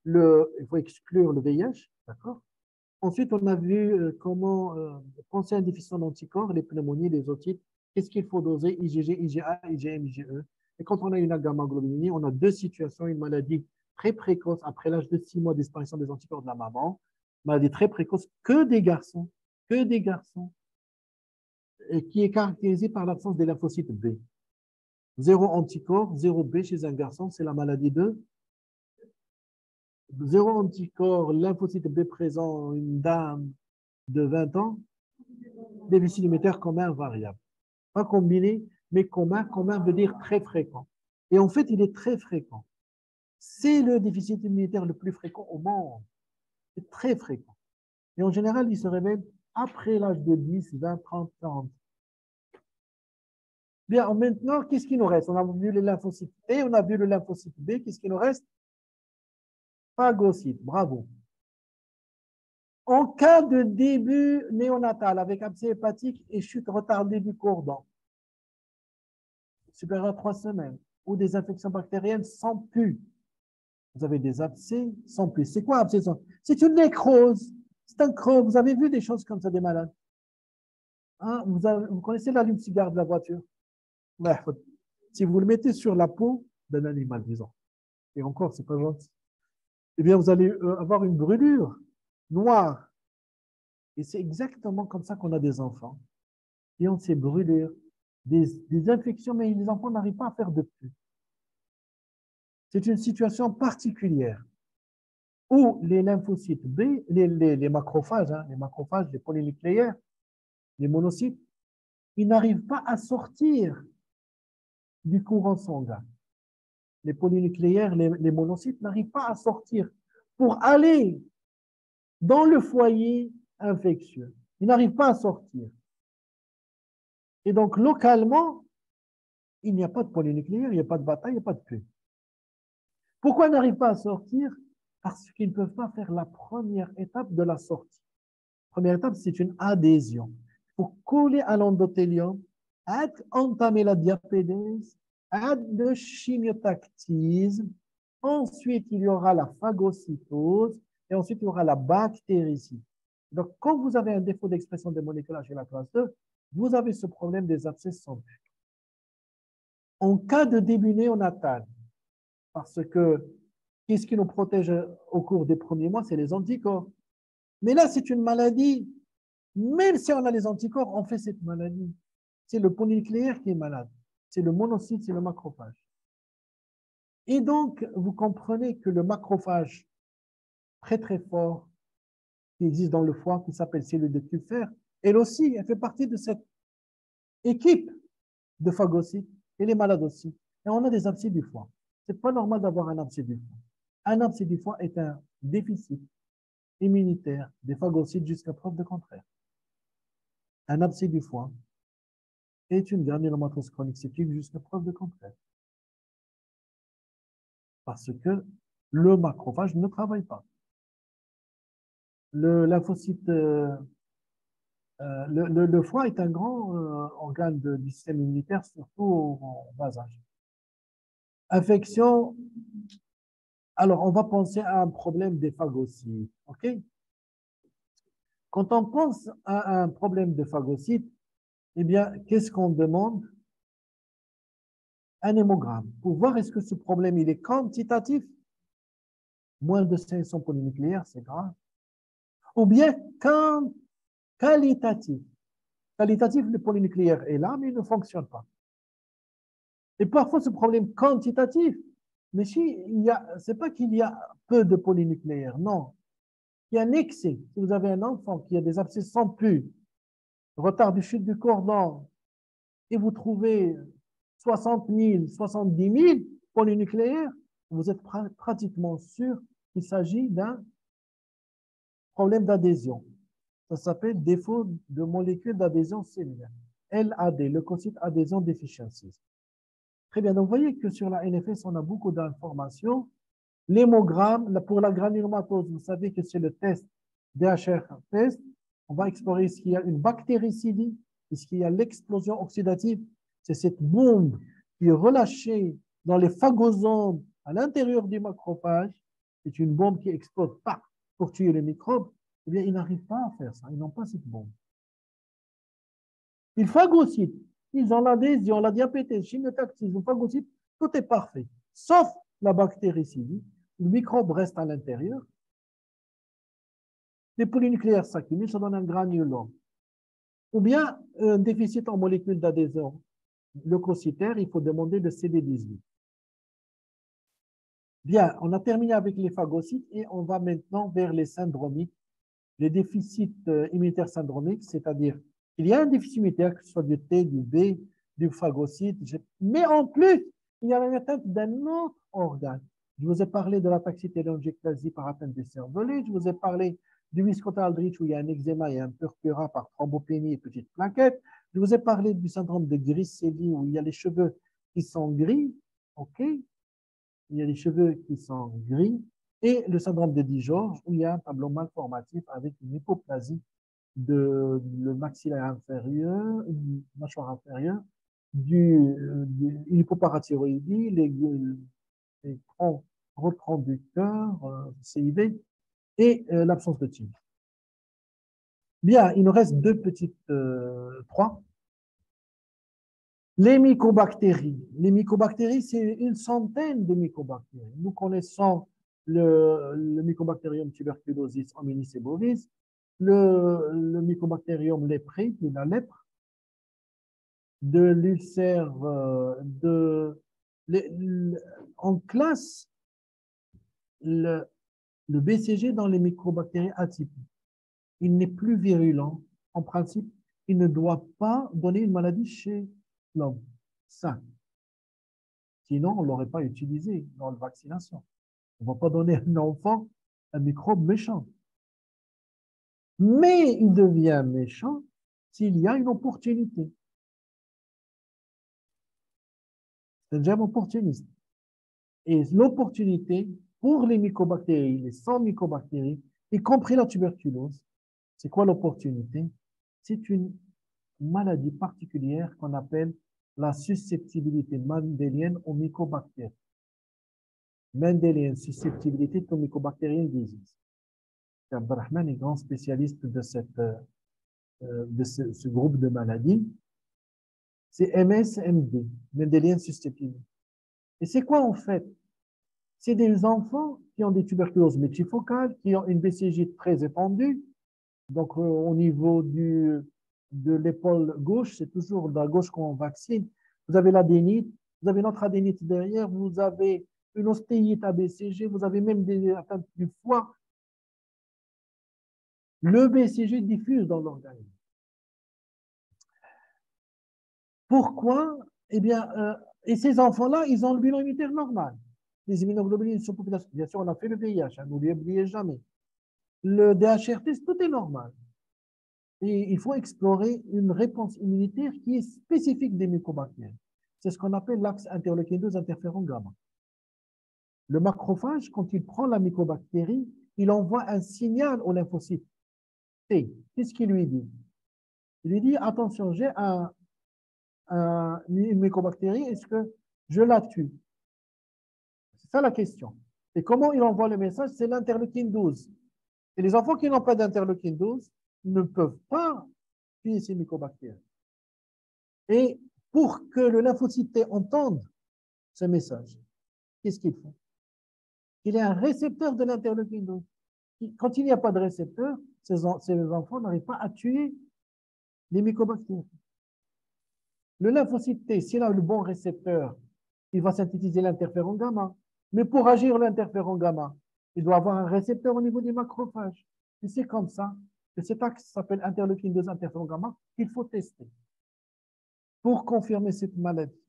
le VIH, d'accord? Ensuite, on a vu comment penser à un déficit en anticorps, les pneumonies, les otites, qu'est-ce qu'il faut doser, IgG, IgA, IgM, IgE. Et quand on a une gamma-globulinémie, on a 2 situations, une maladie très précoce, après l'âge de 6 mois, disparition des anticorps de la maman, maladie très précoce, que des garçons, et qui est caractérisée par l'absence des lymphocytes B. 0 anticorps, 0 B chez un garçon, c'est la maladie de 0 anticorps, lymphocyte B présent, une dame de 20 ans, déficit immunitaire commun variable. Pas combiné, mais commun. Commun veut dire très fréquent. Et en fait, il est très fréquent. C'est le déficit immunitaire le plus fréquent au monde. C'est très fréquent. Et en général, il se révèle après l'âge de 10, 20, 30, 40. Bien, maintenant, qu'est-ce qui nous reste? On a vu les lymphocytes T, on a vu le lymphocyte B. Qu'est-ce qui nous reste? Phagocytes. Bravo. En cas de début néonatal avec abcès hépatique et chute retardée du cordon, supérieur à 3 semaines, ou des infections bactériennes sans pus. Vous avez des abcès sans pus. C'est quoi abcès sans pus? C'est une nécrose. C'est un creux. Vous avez vu des choses comme ça des malades? Hein? Vous connaissez l'allume-cigare de la voiture? Ben, si vous le mettez sur la peau d'un animal, disons, et encore, c'est pas gentil, eh bien, vous allez avoir une brûlure noire. Et c'est exactement comme ça qu'on a des enfants qui ont ces brûlures, des infections, mais les enfants n'arrivent pas à faire de pus. C'est une situation particulière où les lymphocytes B, les macrophages, les polynucléaires, les monocytes, ils n'arrivent pas à sortir du courant sanguin. Les polynucléaires, les monocytes n'arrivent pas à sortir pour aller dans le foyer infectieux. Ils n'arrivent pas à sortir. Et donc, localement, il n'y a pas de polynucléaire, il n'y a pas de bataille, il n'y a pas de pus. Pourquoi ils n'arrivent pas à sortir? Parce qu'ils ne peuvent pas faire la première étape de la sortie. La première étape, c'est une adhésion. Pour coller à l'endothélium, entamer la diapédèse, le chimiotactisme, Ensuite, il y aura la phagocytose et ensuite, il y aura la bactéricide. Donc, quand vous avez un défaut d'expression des molécules chez la classe 2, vous avez ce problème des abscesses sans but. En cas de début néonatal, parce que qu'est-ce qui nous protège au cours des premiers mois? C'est les anticorps. Mais là, c'est une maladie. Même si on a les anticorps, on fait cette maladie. C'est le polynucléaire qui est malade. C'est le monocyte, c'est le macrophage. Et donc, vous comprenez que le macrophage, très très fort, qui existe dans le foie, qui s'appelle cellule de Kupffer, elle aussi, elle fait partie de cette équipe de phagocytes. Elle est malade aussi. Et on a des abcès du foie. Ce n'est pas normal d'avoir un abcès du foie. Un abcès du foie est un déficit immunitaire des phagocytes jusqu'à preuve de contraire. Un abcès du foie est une granulomatose chronique cyclique jusqu'à preuve de contraire. Parce que le macrophage ne travaille pas. Le lymphocyte, le foie est un grand organe du système immunitaire, surtout en bas âge. Infection, alors on va penser à un problème des phagocytes. OK? Quand on pense à un problème de phagocytes, eh bien, qu'est-ce qu'on demande? Un hémogramme, pour voir est-ce que ce problème il est quantitatif, moins de 500 polynucléaires, c'est grave, ou bien qualitatif. Qualitatif, le polynucléaire est là, mais il ne fonctionne pas. Et parfois, ce problème quantitatif, mais si c'est pas qu'il y a peu de polynucléaires, non. Il y a un excès. Si vous avez un enfant qui a des abscesses sans plus, retard du chute du cordon, et vous trouvez 60 000, 70 000 polynucléaires, vous êtes pratiquement sûr qu'il s'agit d'un problème d'adhésion. Ça s'appelle défaut de molécules d'adhésion cellulaire. LAD, leucocyte adhésion deficiency. Très bien, donc vous voyez que sur la NFS, on a beaucoup d'informations. L'hémogramme, pour la granulomatose, vous savez que c'est le test DHR test. On va explorer est-ce qu'il y a une bactéricidie, est-ce qu'il y a l'explosion oxydative. C'est cette bombe qui est relâchée dans les phagosomes à l'intérieur du macrophage. C'est une bombe qui explose pas pour tuer les microbes. Eh bien, ils n'arrivent pas à faire ça. Ils n'ont pas cette bombe. Ils phagocytent. Ils ont l'adhésion, la diabète, chimiotaxis, ils phagocytent. Tout est parfait. Sauf la bactéricidie. Le microbe reste à l'intérieur. Les polynucléaires s'accumulent, ça donne un granulome. Ou bien un déficit en molécules d'adhésion leucocytaire, il faut demander le CD18. Bien, on a terminé avec les phagocytes et on va maintenant vers les syndromiques. Les déficits immunitaires syndromiques, c'est-à-dire qu'il y a un déficit immunitaire, que ce soit du T, du B, du phagocyte, mais en plus, il y a une atteinte d'un autre organe. Je vous ai parlé de l'ataxie téléangiectasie par atteinte des cervelets, je vous ai parlé du Wiskott-Aldrich où il y a un eczéma et un purpura par thrombopénie et petite plaquette. Je vous ai parlé du syndrome de Griscelli où il y a les cheveux qui sont gris, ok? Il y a les cheveux qui sont gris, et le syndrome de Dijorge, où il y a un tableau malformatif avec une hypoplasie de le maxillaire inférieur, une mâchoire inférieure, une hypoparathyroïdie, les troncs reproducteurs, CIV, et l'absence de tumeur. Bien, il nous reste trois. Les mycobactéries. Les mycobactéries, c'est une centaine de mycobactéries. Nous connaissons le Mycobacterium tuberculosis hominis et bovis, le Mycobacterium leprae, qui est la lèpre, de l'ulcère, on classe le BCG dans les mycobactéries atypiques. Il n'est plus virulent. En principe, il ne doit pas donner une maladie chez l'homme sain. Sinon, on ne l'aurait pas utilisé dans la vaccination. On ne va pas donner à un enfant un microbe méchant. Mais il devient méchant s'il y a une opportunité. C'est un germe opportuniste. Et l'opportunité pour les mycobactéries, les 100 mycobactéries, y compris la tuberculose, c'est quoi l'opportunité? C'est une maladie particulière qu'on appelle la susceptibilité mendélienne aux mycobactéries. Mendelian Susceptibility to Mycobacterial Disease. Abdelrahman est grand spécialiste de, ce groupe de maladies. C'est MSMD, Mendelian Susceptibility. Et c'est quoi en fait? C'est des enfants qui ont des tuberculoses multifocales, qui ont une BCG très étendue. Donc, au niveau de l'épaule gauche, c'est toujours de la gauche qu'on vaccine. Vous avez l'adénite, vous avez notre adénite derrière, vous avez une ostéite à BCG, vous avez même des atteintes du foie. Le BCG diffuse dans l'organisme. Pourquoi? Eh bien, et ces enfants-là, ils ont le bilan immunitaire normal. Les immunoglobulines sur population. Bien sûr, on a fait le VIH, hein, n'oubliez jamais. Le DHRT, tout est normal. Et il faut explorer une réponse immunitaire qui est spécifique des mycobactéries. C'est ce qu'on appelle l'axe interleukin 2 interféron gamma. Le macrophage, quand il prend la mycobactérie, il envoie un signal au lymphocyte T. Qu'est-ce qu'il lui dit? Il lui dit, attention, j'ai une mycobactérie, est-ce que je la tue? C'est ça la question. Et comment il envoie le message? C'est l'interleukine 12. Et les enfants qui n'ont pas d'interleukine 12 ne peuvent pas tuer ces mycobactéries. Et pour que le lymphocyte T entende ce message, qu'est-ce qu'il fait? Il est un récepteur de l'interleukine 12. Quand il n'y a pas de récepteur, ces enfants n'arrivent pas à tuer les mycobactéries. Le lymphocyte T, s'il a le bon récepteur, il va synthétiser l'interféron gamma. Mais pour agir l'interféron gamma, il doit avoir un récepteur au niveau des macrophages. Et c'est comme ça que cet axe s'appelle interleukine 2 interféron gamma qu'il faut tester pour confirmer cette maladie.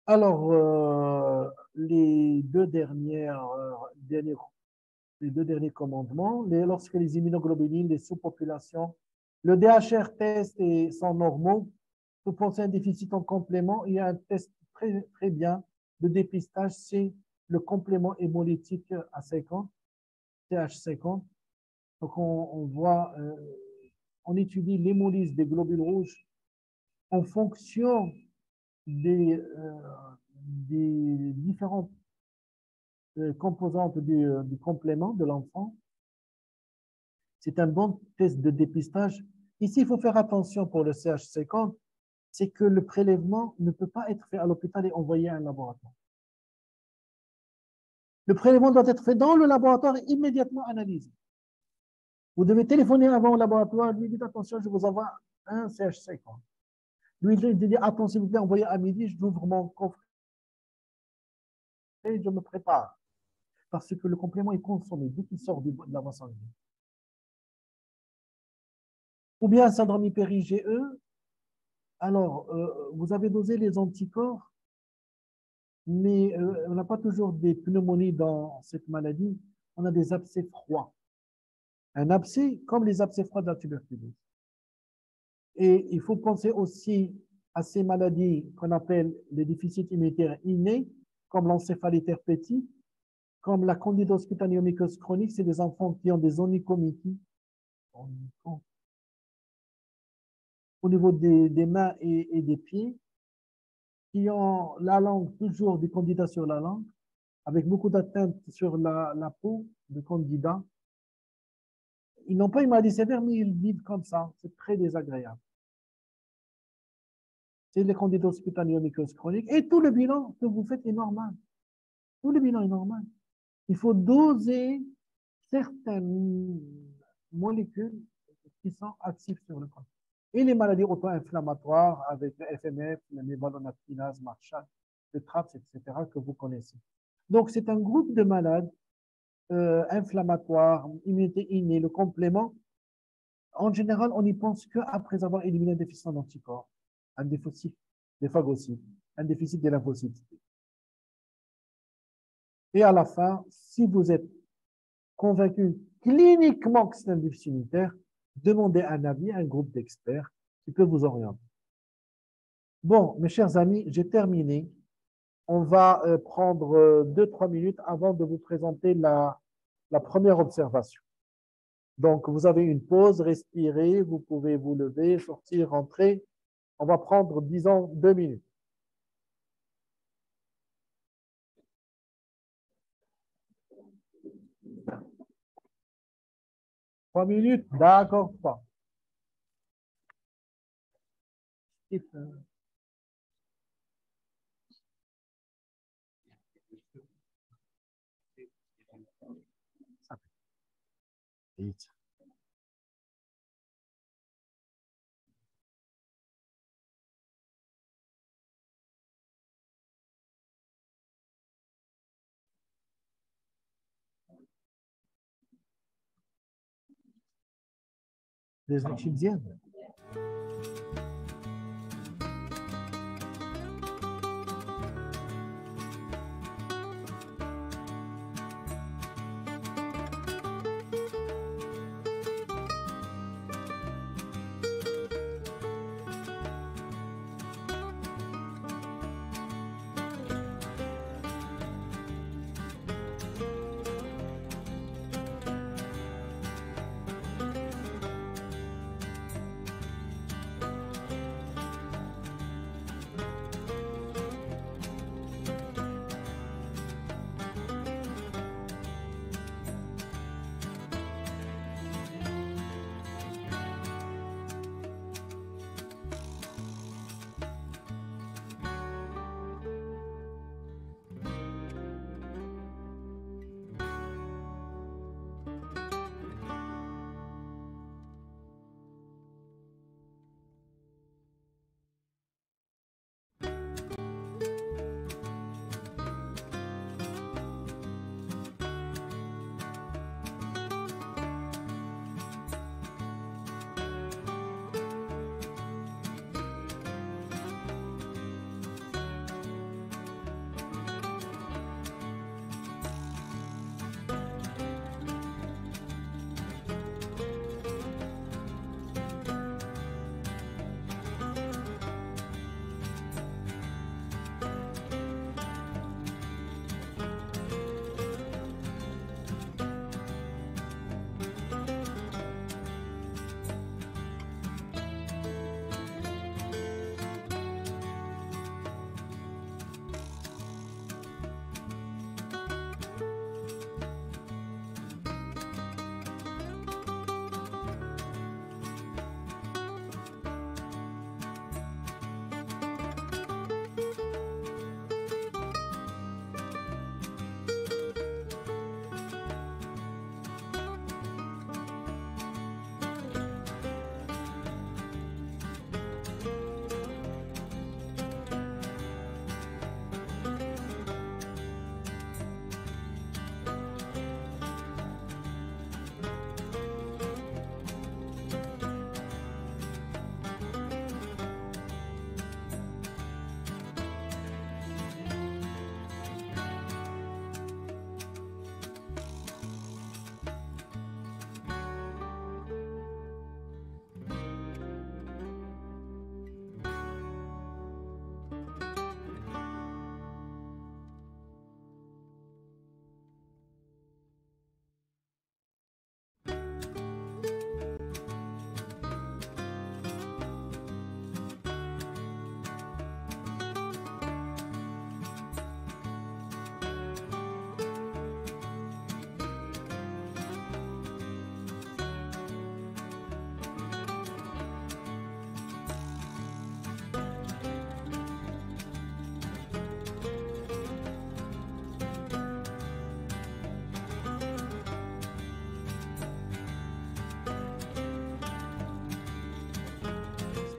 Alors, les deux derniers commandements, lorsque les immunoglobulines, les sous-populations, le DHR test sont normaux, vous pensez à un déficit en complément, il y a un test très, très bien de dépistage, c'est le complément hémolytique à 50, TH50. Donc, on voit, on étudie l'hémolyse des globules rouges en fonction des différentes composantes du complément de l'enfant. C'est un bon test de dépistage. Ici, il faut faire attention pour le CH50, c'est que le prélèvement ne peut pas être fait à l'hôpital et envoyé à un laboratoire. Le prélèvement doit être fait dans le laboratoire et immédiatement analysé. Vous devez téléphoner avant au laboratoire, lui dites attention, je vous envoie un CH50. Lui dit attends, s'il vous plaît, envoyez à midi, je ouvre mon coffre et je me prépare. Parce que le complément est consommé dès qu'il sort de la voie sanguine. Ou bien un syndrome hyper-IgE. Alors, vous avez dosé les anticorps, mais on n'a pas toujours des pneumonies dans cette maladie. On a des abcès froids. Un abcès comme les abcès froids de la tuberculose. Et il faut penser aussi à ces maladies qu'on appelle les déficits immunitaires innés, comme l'encéphalite herpétique, comme la candidose cutanéomycose chronique, c'est des enfants qui ont des onychomities au niveau des mains et des pieds, qui ont la langue, toujours du candida sur la langue, avec beaucoup d'atteintes sur la peau de candida. Ils n'ont pas une maladie sévère, mais ils vivent comme ça. C'est très désagréable. C'est les candidoses cutanéomycose chronique. Et tout le bilan que vous faites est normal. Tout le bilan est normal. Il faut doser certaines molécules qui sont actives sur le corps. Et les maladies auto-inflammatoires avec le FMF, le mévalonactinase, Marshall, le TRAPS, etc., que vous connaissez. Donc, c'est un groupe de malades inflammatoires, immunité innée, le complément. En général, on n'y pense qu'après avoir éliminé un déficit d'anticorps, un déficit des phagocytes, un déficit des lymphocytes. Et à la fin, si vous êtes convaincu cliniquement que c'est un déficit immunitaire, demandez un avis à un groupe d'experts qui peut vous orienter. Bon, mes chers amis, j'ai terminé. On va prendre 2-3 minutes avant de vous présenter la première observation. Donc, vous avez une pause, respirez, vous pouvez vous lever, sortir, rentrer. On va prendre, disons, 2 minutes. 3 minutes, d'accord, pas. Les étudiants.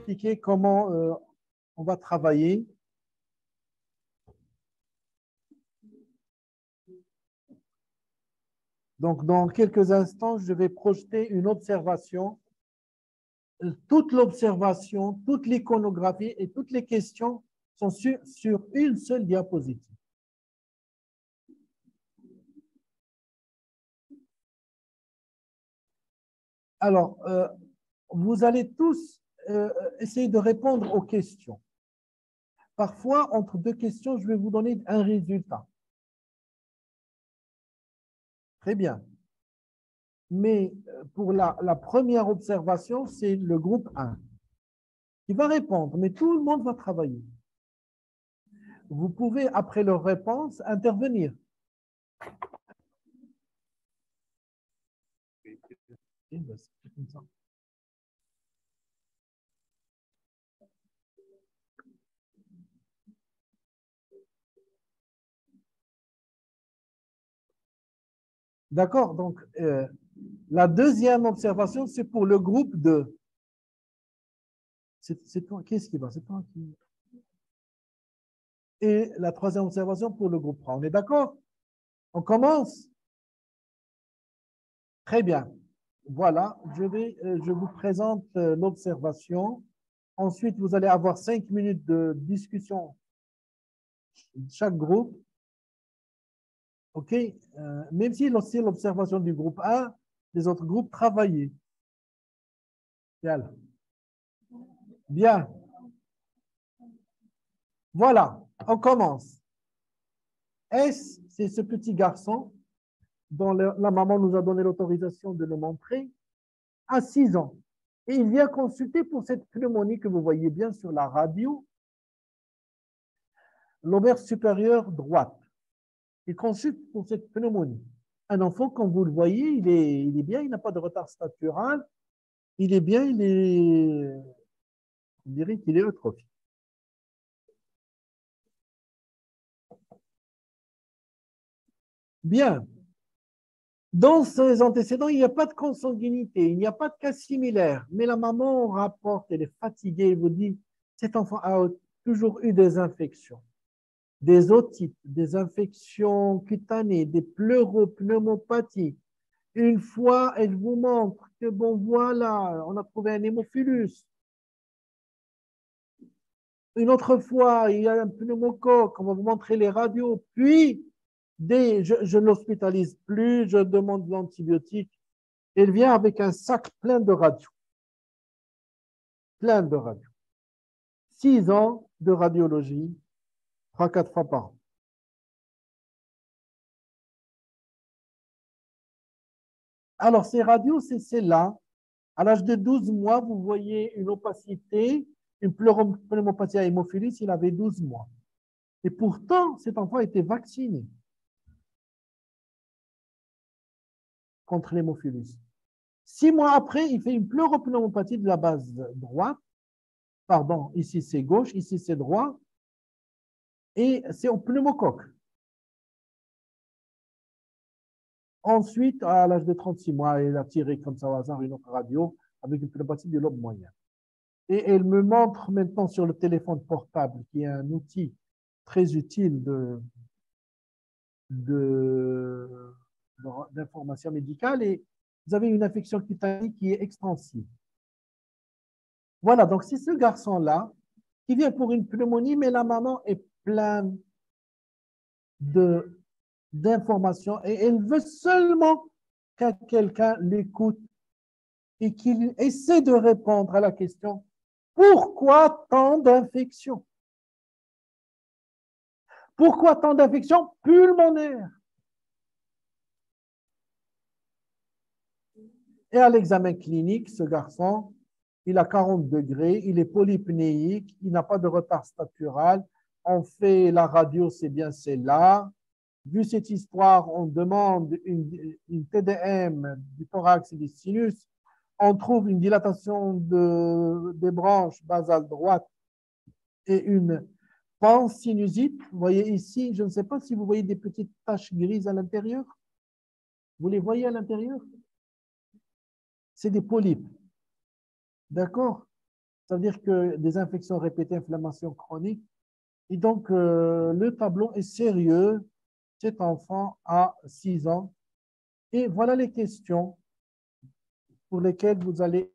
Expliquer comment on va travailler. Donc, dans quelques instants, je vais projeter une observation. Toute l'observation, toute l'iconographie et toutes les questions sont sur une seule diapositive. Alors, vous allez tous essayer de répondre aux questions. Parfois, entre deux questions, je vais vous donner un résultat. Très bien. Mais pour la première observation, c'est le groupe 1 qui va répondre, mais tout le monde va travailler. Vous pouvez, après leur réponse, intervenir. ben, c'est comme ça. D'accord, donc la deuxième observation, c'est pour le groupe 2. C'est toi, qu'est-ce qui va? C'est toi qui. Et la troisième observation pour le groupe 3. On est d'accord? On commence? Très bien. Voilà, je vous présente l'observation. Ensuite, vous allez avoir 5 minutes de discussion de chaque groupe. OK? Même si c'est l'observation du groupe 1, les autres groupes travaillent. Bien. Voilà, on commence. S, c'est ce petit garçon dont la maman nous a donné l'autorisation de le montrer, à 6 ans. Et il vient consulter pour cette pneumonie que vous voyez bien sur la radio, lobaire supérieure droite. Il consulte pour cette pneumonie. Un enfant, comme vous le voyez, il est bien, il n'a pas de retard statural, il est bien, on dirait qu'il est eutrophique. Bien. Dans ses antécédents, il n'y a pas de consanguinité, il n'y a pas de cas similaire. Mais la maman rapporte, elle est fatiguée, elle vous dit, cet enfant a toujours eu des infections, des otites, des infections cutanées, des pleuropneumopathies. Une fois, elle vous montre que, bon, voilà, on a trouvé un hémophilus. Une autre fois, il y a un pneumocoque, on va vous montrer les radios. Puis, je ne l'hospitalise plus, je demande l'antibiotique. Elle vient avec un sac plein de radios. Plein de radios. 6 ans de radiologie, 3-4 fois par an. Alors, ces radios, c'est celle-là. À l'âge de 12 mois, vous voyez une opacité, une pneumopathie à hémophilus, il avait 12 mois. Et pourtant, cet enfant était vacciné contre l'hémophilus. 6 mois après, il fait une pleuropneumopathie de la base droite. Pardon, ici c'est gauche, ici c'est droit. Et c'est au pneumocoque. Ensuite, à l'âge de 36 mois, elle a tiré comme ça au hasard une autre radio avec une pneumopathie du lobe moyen. Et elle me montre maintenant sur le téléphone portable, qui est un outil très utile d'information médicale, et vous avez une infection cutanée qui est extensive. Voilà, donc c'est ce garçon-là qui vient pour une pneumonie, mais la maman est pleine d'informations et elle veut seulement que quelqu'un l'écoute et qu'il essaie de répondre à la question « Pourquoi tant d'infections ?» Pourquoi tant d'infections pulmonaires? Et à l'examen clinique, ce garçon, il a 40 degrés, il est polypnéique, il n'a pas de retard statural. On fait la radio, c'est bien celle-là. Vu cette histoire, on demande une TDM du thorax et du sinus. On trouve une dilatation des branches basales droites et une pansinusite. Vous voyez ici, je ne sais pas si vous voyez des petites taches grises à l'intérieur. Vous les voyez à l'intérieur? C'est des polypes. D'accord? Ça veut dire que des infections répétées, inflammation chronique. Et donc, le tableau est sérieux. Cet enfant a 6 ans. Et voilà les questions pour lesquelles vous allez.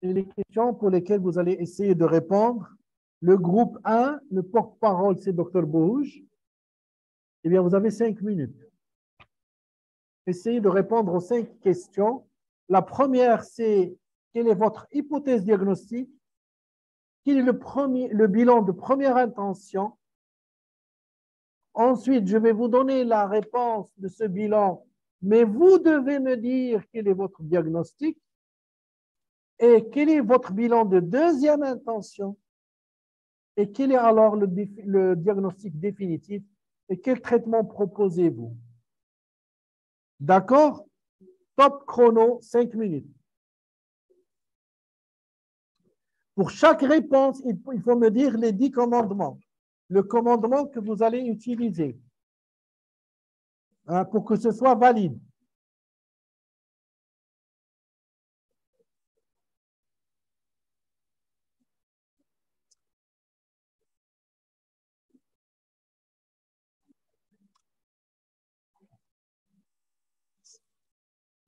Et les questions pour lesquelles vous allez essayer de répondre. Le groupe 1, le porte-parole, c'est Dr Bouge. Eh bien, vous avez 5 minutes. Essayez de répondre aux 5 questions. La première, c'est quelle est votre hypothèse diagnostique? Quel est le bilan de première intention? Ensuite, je vais vous donner la réponse de ce bilan, mais vous devez me dire quel est votre diagnostic et quel est votre bilan de deuxième intention et quel est alors le diagnostic définitif et quel traitement proposez-vous? D'accord? Top chrono, 5 minutes. Pour chaque réponse, il faut me dire les 10 commandements. Le commandement que vous allez utiliser pour que ce soit valide.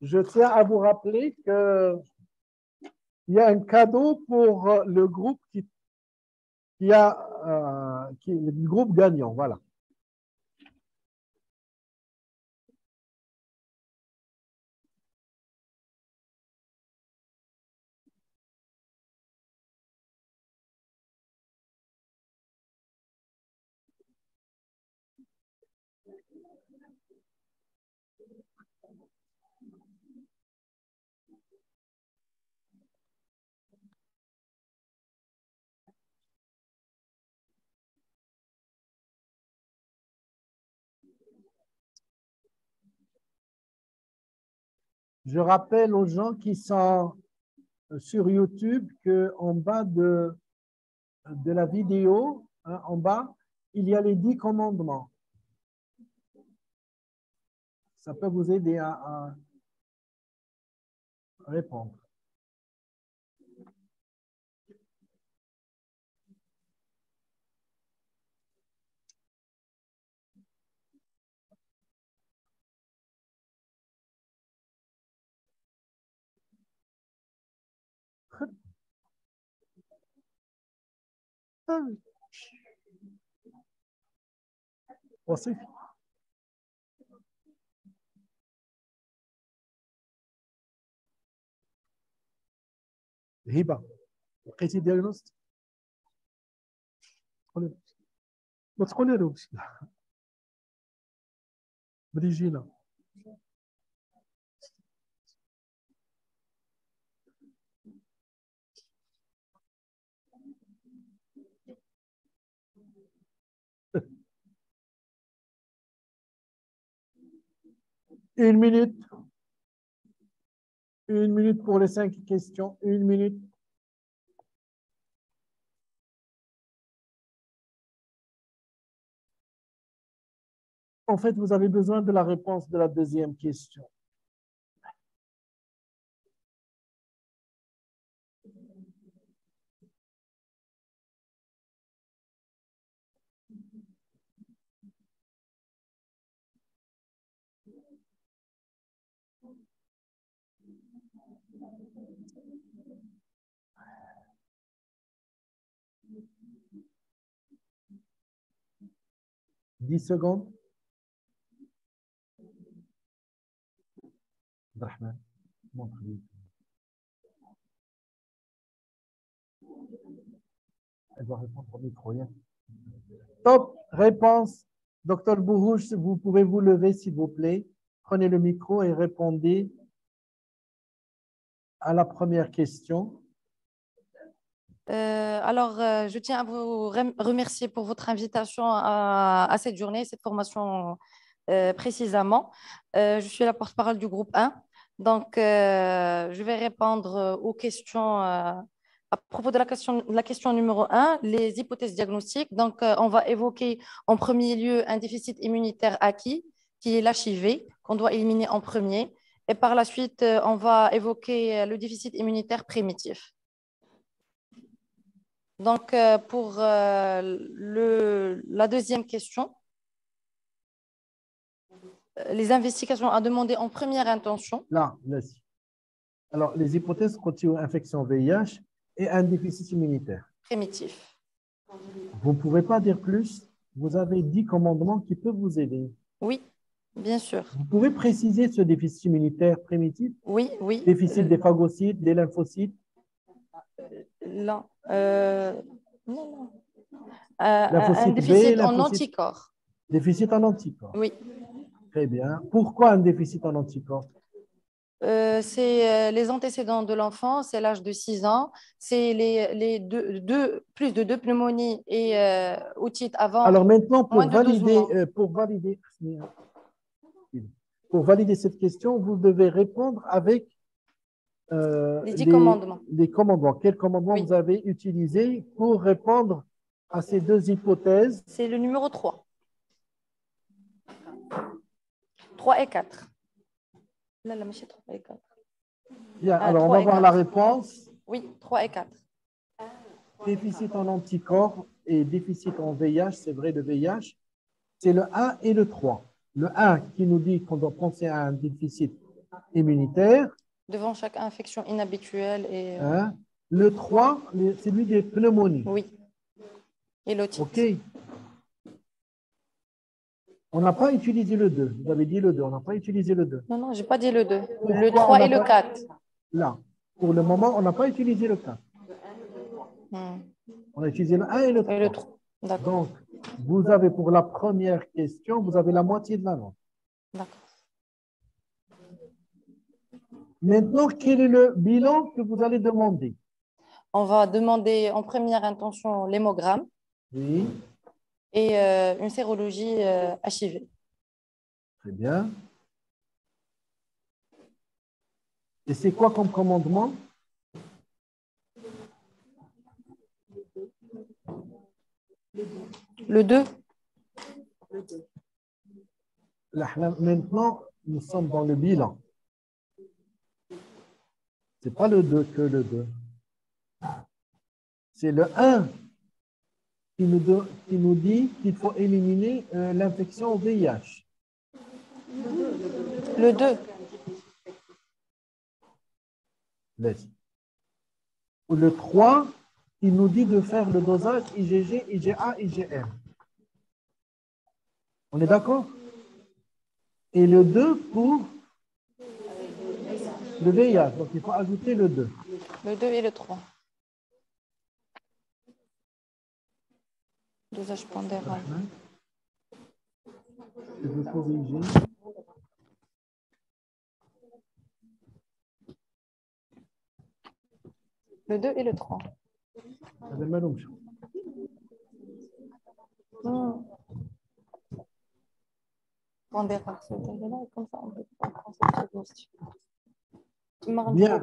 Je tiens à vous rappeler qu'il y a un cadeau pour le groupe le groupe gagnant. Voilà. Je rappelle aux gens qui sont sur YouTube qu'en bas de la vidéo, hein, en bas, il y a les 10 commandements. Ça peut vous aider à répondre. وصيف هبة لقيتي دياغنوست ما تقولي لهمش بريجينا Une minute. Une minute pour les 5 questions. Une minute. En fait, vous avez besoin de la réponse de la deuxième question. Dix secondes. Abdelrahman, montre-lui. Elle doit répondre au micro. Top, réponse. Docteur Bourouche, vous pouvez vous lever, s'il vous plaît. Prenez le micro et répondez à la première question. Je tiens à vous remercier pour votre invitation à cette journée, cette formation précisément. Je suis la porte-parole du groupe 1. Donc, je vais répondre aux questions à propos de la question numéro 1, les hypothèses diagnostiques. Donc, on va évoquer en premier lieu un déficit immunitaire acquis, qui est l'HIV, qu'on doit éliminer en premier. Et par la suite, on va évoquer le déficit immunitaire primitif. Donc, pour la deuxième question, les investigations à demander en première intention. Là, là-ci. Alors, les hypothèses continuent infection VIH et un déficit immunitaire. Primitif. Vous ne pouvez pas dire plus. Vous avez 10 commandements qui peuvent vous aider. Oui, bien sûr. Vous pouvez préciser ce déficit immunitaire primitif? Oui, oui. Déficit des phagocytes, des lymphocytes? Non. Non. Lymphocyte Un déficit B, en anticorps. Déficit en anticorps. Oui. Très bien. Pourquoi un déficit en anticorps? C'est les antécédents de l'enfant, c'est l'âge de 6 ans, c'est plus de 2 pneumonies et otite avant. Alors maintenant, moins de 12 mois. pour valider, pour valider cette question, vous devez répondre avec Les 10 commandements. les commandements. Quels commandements Oui. vous avez utilisés pour répondre à ces deux hypothèses? C'est le numéro 3. 3 et 4. Là, là, mais 3 et 4. Bien, Ah, alors on 3 va et voir 4. la réponse. Oui, 3 et 4. Déficit en anticorps et déficit en VIH, c'est vrai, le VIH, c'est le 1 et le 3. Le 1 qui nous dit qu'on doit penser à un déficit immunitaire. Devant chaque infection inhabituelle et... Hein. Le 3, c'est lui des pneumonies. Oui. Et l'otite. OK. On n'a pas utilisé le 2. Vous avez dit le 2. On n'a pas utilisé le 2. Non, non, je n'ai pas dit le 2. Pourquoi Le 3 et le 4. Là. Pour le moment, on n'a pas utilisé le 4. On a utilisé le 1 et le 3. Et le 3. D'accord. Donc, vous avez pour la première question, vous avez la moitié de la note. D'accord. Maintenant, quel est le bilan que vous allez demander? On va demander en première intention l'hémogramme Oui, et une sérologie HIV. très bien. Et c'est quoi comme commandement? Le 2. Là, maintenant, nous sommes dans le bilan. Ce n'est pas le 2 que le 2. C'est le 1 qui nous dit qu'il faut éliminer l'infection au VIH. Le 2. Laisse. Ou le 3 qui nous dit de faire le dosage IgG, IgA, IgM. On est d'accord? Et le 2 pour le VIH. Donc, il faut ajouter le 2. Le 2 et le 3. Dosage pondéral. Je veux corriger. Le 2 et le 3. Pondéral. Comme ça, on peut prendre ce diagnostic. Bien.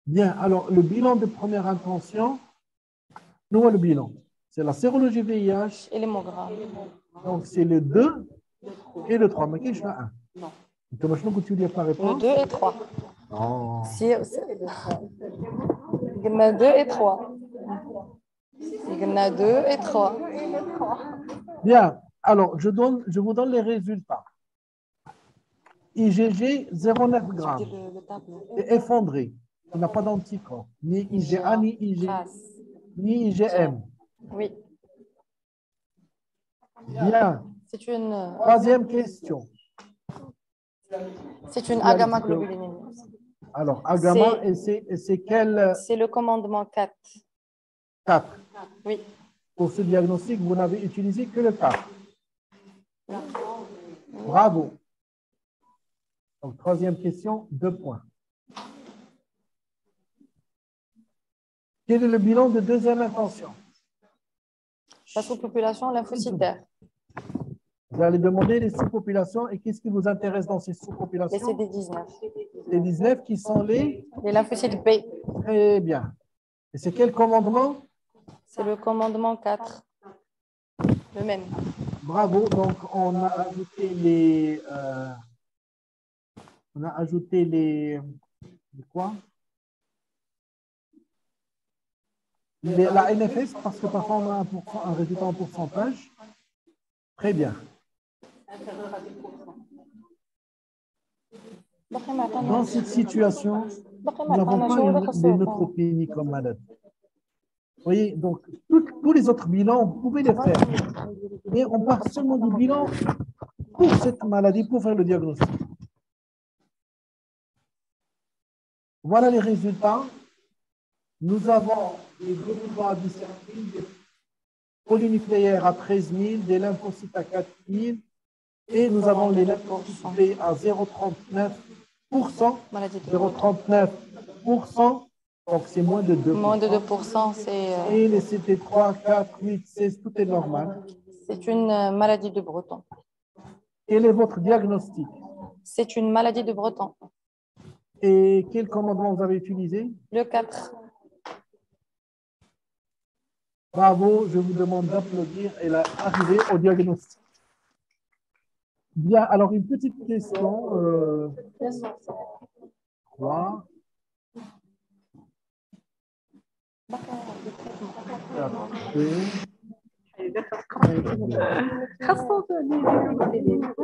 Bien, alors le bilan de première intention, nous le bilan, c'est la sérologie VIH. Et l'hémogramme. Donc c'est le 2 et le 3. Mais qu'est-ce que je fais 1? Non. Le 2 et 3. Non. Si, il y en a 2 et 3. Il y en a 2 et 3. Bien, alors je vous donne les résultats. IgG 0,9 grammes. C'est effondré. Il n'a pas d'anticorps. Ni IgA, ni IgM. Oui. Bien. C'est une... Troisième question. C'est une agammaglobulinémie. Alors, agama, et c'est quel? C'est le commandement 4. 4. Oui. Pour ce diagnostic, vous n'avez utilisé que le 4. Bravo. Donc, troisième question, 2 points. Quel est le bilan de deuxième intention? La sous-population lymphocytaire. Vous allez demander les sous-populations et qu'est-ce qui vous intéresse dans ces sous-populations? Les CD19. Les 19 qui sont les lymphocytes B. Très bien. Et c'est quel commandement? C'est le commandement 4. Le même. Bravo. Donc, on a ajouté les... quoi? La NFS, parce que parfois on a un résultat en pourcentage. Très bien. Dans cette situation, nous n'avons pas des neutropénies comme malade. Vous voyez, donc tous les autres bilans, vous pouvez les faire. Mais on part seulement du bilan pour cette maladie, pour faire le diagnostic. Voilà les résultats. Nous avons les globules bicertiles, des polynucléaires à 13 000, des lymphocytes à 4 000, et nous avons les lymphocytes B à 0,39%. 0,39%, donc c'est moins de 2%. Moins de 2%, c'est... Et les CT3, 4, 8, 16, tout est normal. C'est une maladie de Breton. Quel est votre diagnostic? C'est une maladie de Breton. Et quel commandement vous avez utilisé? Le 4. Bravo, je vous demande d'applaudir. Elle est arrivée au diagnostic. Bien, alors une petite question. 3.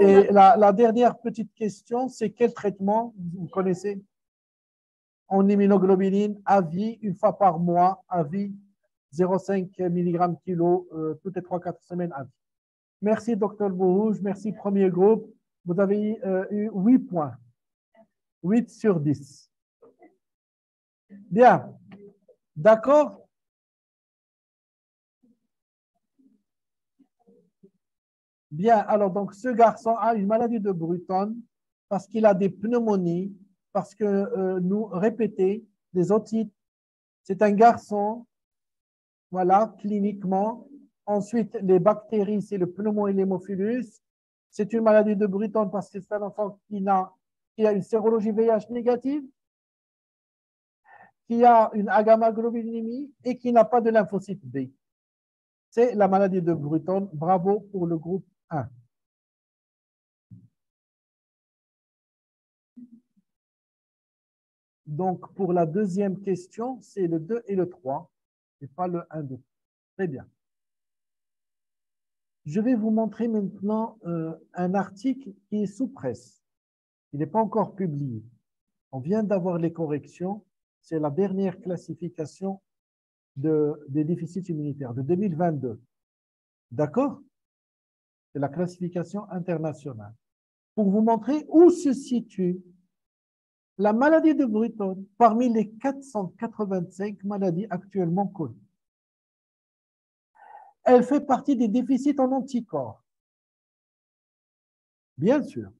Et la dernière petite question, c'est quel traitement vous connaissez? En immunoglobuline à vie, une fois par mois, à vie, 0,5 mg kilo, toutes les 3-4 semaines à vie. Merci, Dr Bourouge. Merci, premier groupe. Vous avez eu 8 points. 8 sur 10. Bien. D'accord? Bien. Alors, donc, ce garçon a une maladie de Bruton parce qu'il a des pneumonies, parce que nous répétons des otites. C'est un garçon, voilà, cliniquement. Ensuite, les bactéries, c'est le pneumohémophilus. C'est une maladie de Bruton parce que c'est un enfant qui a une sérologie VIH négative, qui a une agammaglobulinémie et qui n'a pas de lymphocyte B. C'est la maladie de Bruton. Bravo pour le groupe 1. Donc, pour la deuxième question, c'est le 2 et le 3, et pas le 1, 2. Très bien. Je vais vous montrer maintenant un article qui est sous presse. Il n'est pas encore publié. On vient d'avoir les corrections. C'est la dernière classification des déficits immunitaires de 2022. D'accord? C'est la classification internationale. Pour vous montrer où se situe la maladie de Bruton parmi les 485 maladies actuellement connues. Elle fait partie des déficits en anticorps. Bien sûr.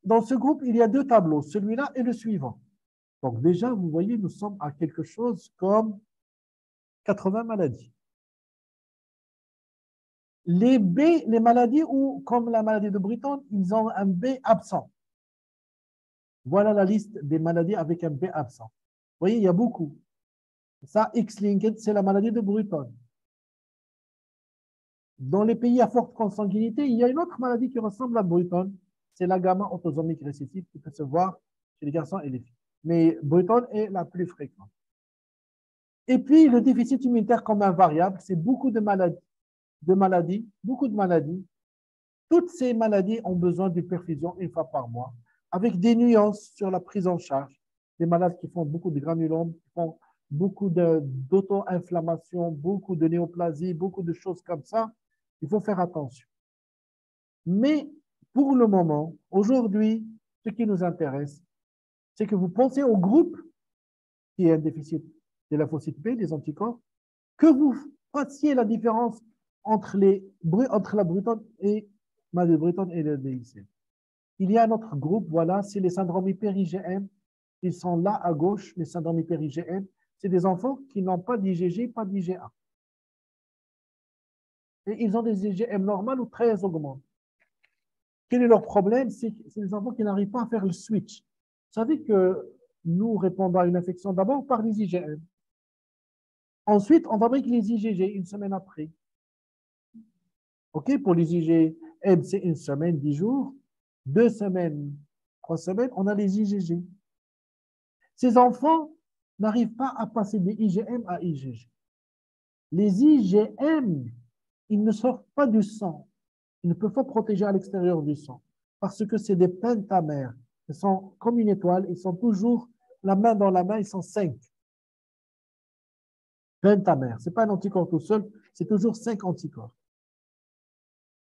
Dans ce groupe, il y a 2 tableaux, celui-là et le suivant. Donc déjà, vous voyez, nous sommes à quelque chose comme 80 maladies. Les B, les maladies où, comme la maladie de Bruton, ils ont un B absent. Voilà la liste des maladies avec un B absent. Vous voyez, il y a beaucoup. Ça, X-linked, c'est la maladie de Bruton. Dans les pays à forte consanguinité, il y a une autre maladie qui ressemble à Bruton. C'est la gamma autosomique récessive qui peut se voir chez les garçons et les filles. Mais Bruton est la plus fréquente. Et puis, le déficit immunitaire comme un variable, c'est beaucoup de maladies, beaucoup de maladies. Toutes ces maladies ont besoin de perfusion une fois par mois, avec des nuances sur la prise en charge. Des malades qui font beaucoup de granulomes, qui font beaucoup d'auto-inflammation, beaucoup de néoplasie, beaucoup de choses comme ça. Il faut faire attention. Mais pour le moment, aujourd'hui, ce qui nous intéresse, c'est que vous pensez au groupe qui est un déficit de lymphocyte B, des anticorps, que vous fassiez la différence entre la Bruton et maladie de Bruton et le DIC. Il y a un autre groupe, voilà, c'est les syndromes hyper-IgM. Ils sont là à gauche, les syndromes hyper-IgM. C'est des enfants qui n'ont pas d'IgG, pas d'IgA. Et ils ont des IgM normales ou très augmentés. Quel est leur problème? C'est des enfants qui n'arrivent pas à faire le switch. Vous savez que nous répondons à une infection d'abord par les IgM. Ensuite, on fabrique les IgG une semaine après. OK, pour les IgM, c'est une semaine, 10 jours. 2 semaines, 3 semaines, on a les IgG. Ces enfants n'arrivent pas à passer des IgM à IgG. Les IgM, ils ne sortent pas du sang. Ils ne peuvent pas protéger à l'extérieur du sang parce que c'est des pentamères. Ils sont comme une étoile, ils sont toujours la main dans la main, ils sont 5. Pentamères, ce n'est pas un anticorps tout seul, c'est toujours 5 anticorps.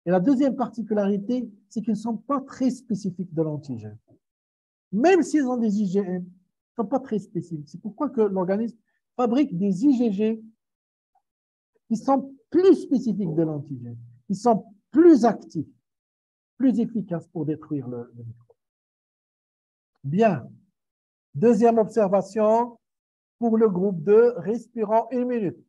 Et la deuxième particularité, c'est qu'ils ne sont pas très spécifiques de l'antigène. Même s'ils ont des IgM, ils ne sont pas très spécifiques. C'est pourquoi que l'organisme fabrique des IgG qui sont plus spécifiques de l'antigène. Ils sont plus actifs, plus efficaces pour détruire le microbe. Bien. Deuxième observation pour le groupe 2, respirons 1 minute.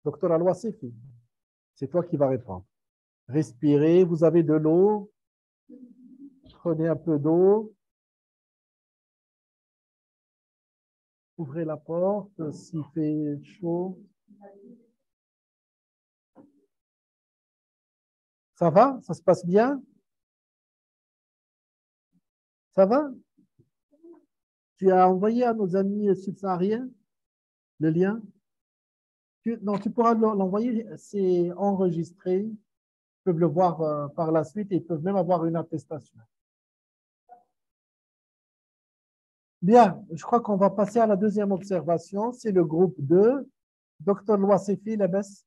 Docteur Al-Wassifi, c'est toi qui vas répondre. Respirez, vous avez de l'eau. Prenez un peu d'eau. Ouvrez la porte s'il fait chaud. Ça va? Ça se passe bien? Ça va? Tu as envoyé à nos amis subsahariens le lien? Non, tu pourras l'envoyer, c'est enregistré. Ils peuvent le voir par la suite et ils peuvent même avoir une attestation. Bien, je crois qu'on va passer à la deuxième observation. C'est le groupe 2. Docteur Louassifi, Labès.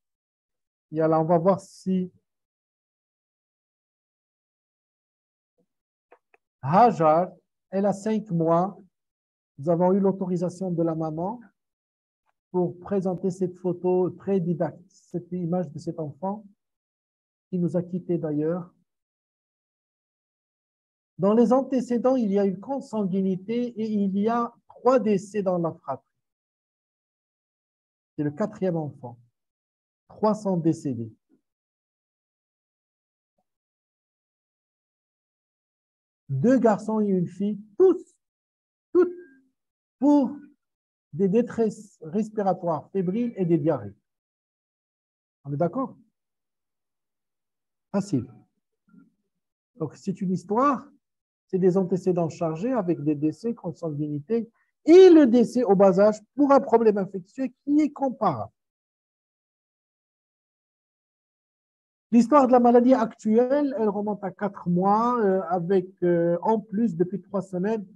Et là, on va voir si Hajar, elle a 5 mois. Nous avons eu l'autorisation de la maman pour présenter cette photo très didactique, cette image de cet enfant qui nous a quittés d'ailleurs. Dans les antécédents, il y a une consanguinité et il y a 3 décès dans la fratrie. C'est le 4e enfant. 300 décédés. Deux garçons et une fille, tous pour des détresses respiratoires fébriles et des diarrhées. On est d'accord? Facile. Donc, c'est une histoire, c'est des antécédents chargés avec des décès, consanguinité et le décès au bas âge pour un problème infectieux qui est comparable. L'histoire de la maladie actuelle, elle remonte à 4 mois, avec en plus, depuis 3 semaines,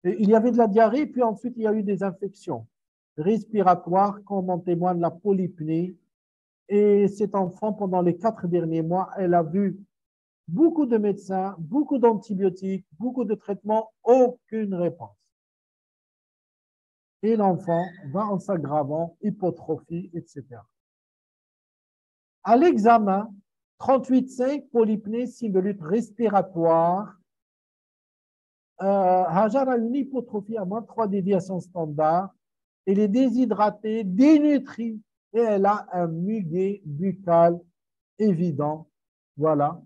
il y avait de la diarrhée, puis ensuite il y a eu des infections respiratoires, comme en témoigne la polypnée. Et cet enfant, pendant les 4 derniers mois, elle a vu beaucoup de médecins, beaucoup d'antibiotiques, beaucoup de traitements, aucune réponse. Et l'enfant va en s'aggravant, hypotrophie, etc. À l'examen, 38,5 polypnée, signe de lutte respiratoire. Hajar a une hypotrophie à moins de 3 déviations standards. Elle est déshydratée, dénutrie et elle a un muguet buccal évident. Voilà.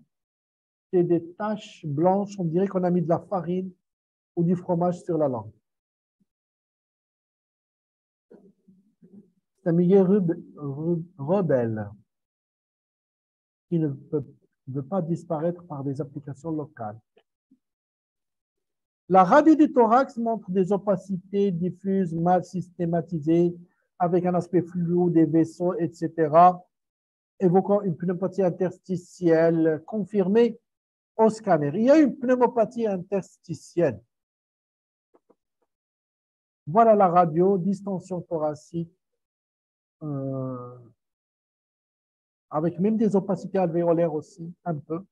C'est des taches blanches, on dirait qu'on a mis de la farine ou du fromage sur la langue. C'est un muguet rebelle qui ne veut pas disparaître par des applications locales. La radio du thorax montre des opacités diffuses mal systématisées avec un aspect flou des vaisseaux, etc., évoquant une pneumopathie interstitielle confirmée au scanner. Il y a une pneumopathie interstitielle. Voilà la radio, distension thoracique, avec même des opacités alvéolaires aussi, un peu.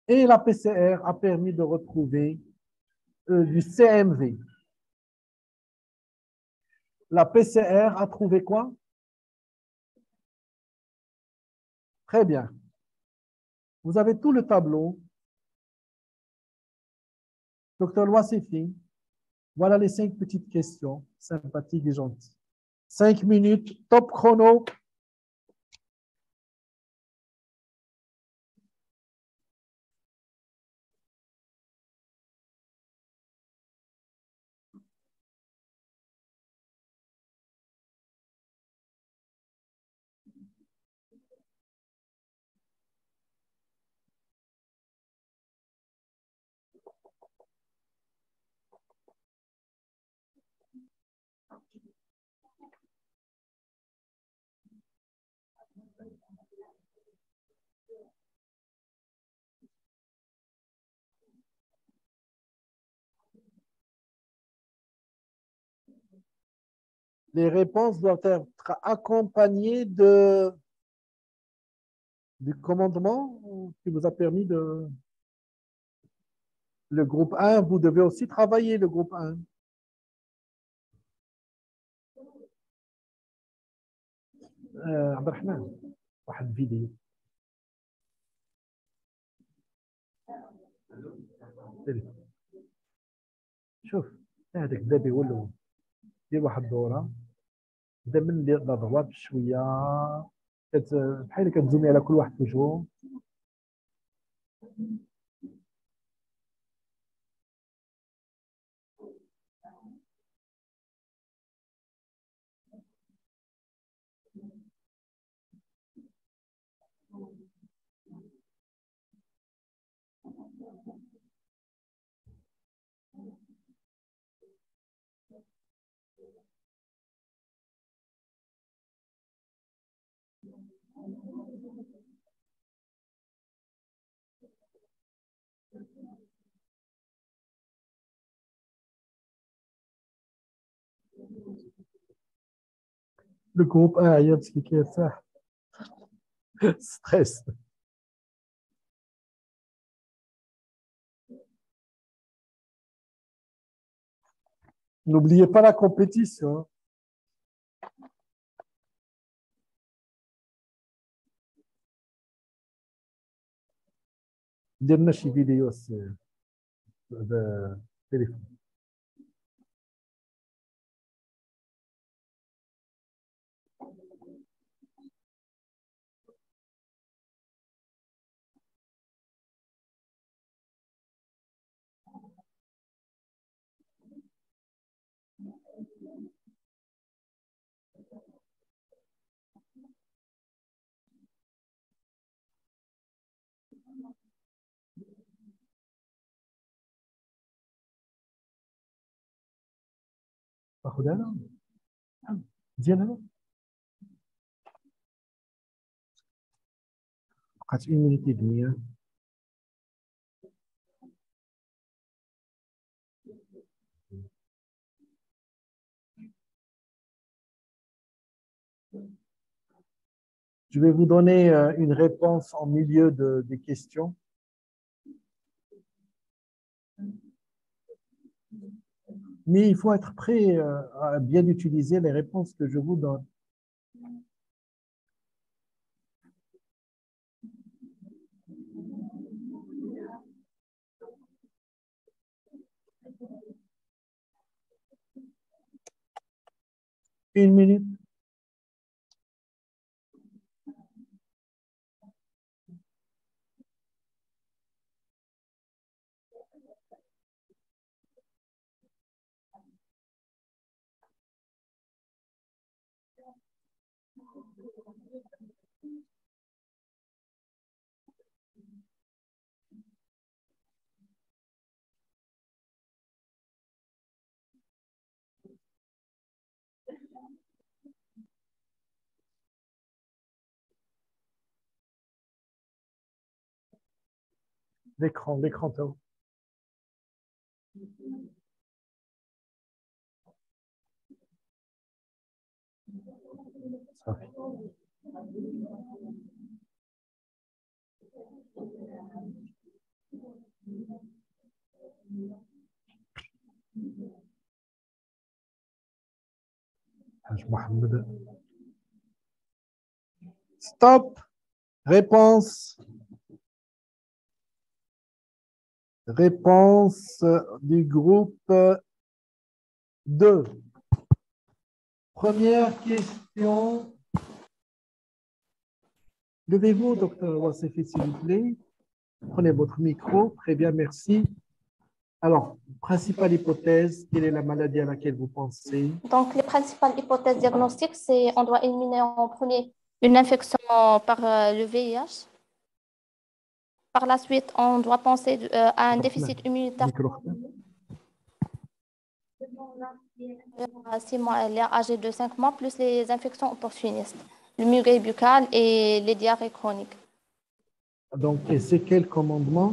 Et la PCR a permis de retrouver du CMV. La PCR a trouvé quoi? Très bien. Vous avez tout le tableau. Docteur Louassifi, voilà les 5 petites questions sympathiques et gentilles. 5 minutes, top chrono. Les réponses doivent être accompagnées du commandement qui vous a permis de... Le groupe 1, vous devez aussi travailler le groupe 1. عبد الرحمن واحد فيديو شوف هذاك دابا يولوا دير واحد الدوره نبدا من لا droite بشويه بحال كتزومي على كل واحد في وجهه. Le groupe 1 عيط كي كيرتاح. ستريس. N'oubliez pas la compétition. درنا شي فيديو بالتليفون. تاخذ انا مزيان انا بقات 1 مينيت دمية. Je vais vous donner une réponse en milieu des questions. Mais il faut être prêt à bien utiliser les réponses que je vous donne. Une minute. L'écran, l'écran. صافي. حاج محمد. Stop. Réponse. Réponse du groupe 2. Première question. Levez-vous, docteur Wassifi, s'il vous plaît. Prenez votre micro. Très bien, merci. Alors, principale hypothèse, quelle est la maladie à laquelle vous pensez? Donc, les principales hypothèses diagnostiques, c'est on doit éliminer en premier une infection par le VIH. Par la suite, on doit penser à un déficit immunitaire. À 6 mois, elle est âgée de 5 mois, plus les infections opportunistes, le muguet buccal et les diarrhées chroniques. Donc, et c'est quel commandement?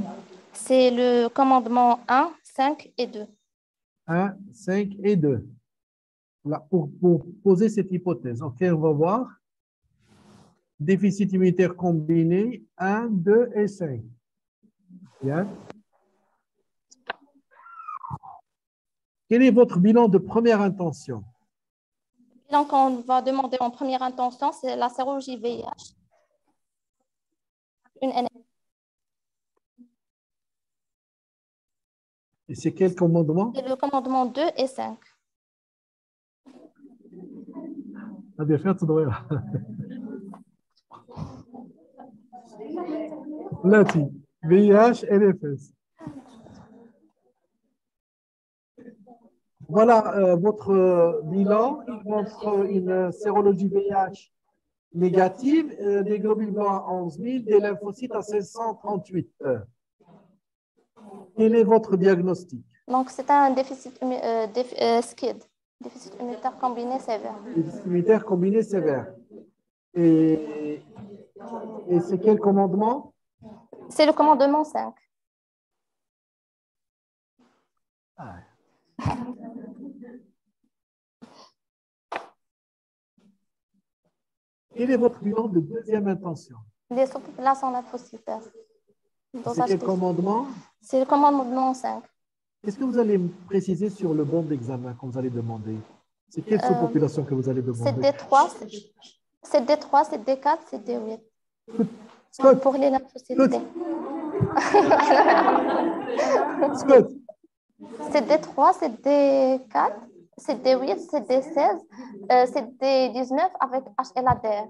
C'est le commandement 1, 5 et 2. 1, 5 et 2. Là, pour poser cette hypothèse, ok, on va voir. Déficit immunitaire combiné, 1, 2 et 5. Bien. Quel est votre bilan de première intention? Le bilan qu'on va demander en première intention, c'est la sérologie VIH. Une NF. Et c'est quel commandement? C'est le commandement 2 et 5. هذه فيها تدويرة بلاتي VIH et NFS. Voilà, votre bilan, il montre une sérologie VIH négative, des globules blancs à 11 000, des lymphocytes à 1638. Quel est votre diagnostic? Donc, c'est un déficit SCID, déficit immunitaire combiné sévère. Déficit immunitaire combiné sévère. Et c'est quel commandement? C'est le commandement 5. Ah. Quel est votre bilan de deuxième intention? Les sous-populations lymphocytaires. C'est quel commandement? C'est le commandement 5. Est-ce que vous allez me préciser sur le bon d'examen que vous allez demander? C'est quelle sous-population que vous allez demander? C'est D3, c'est D3, c'est D4, c'est D8. Scott, pour les lymphocytes. Scott. C'est D3, c'est D4, c'est D8, c'est D16, c'est D19 avec HLA-DR.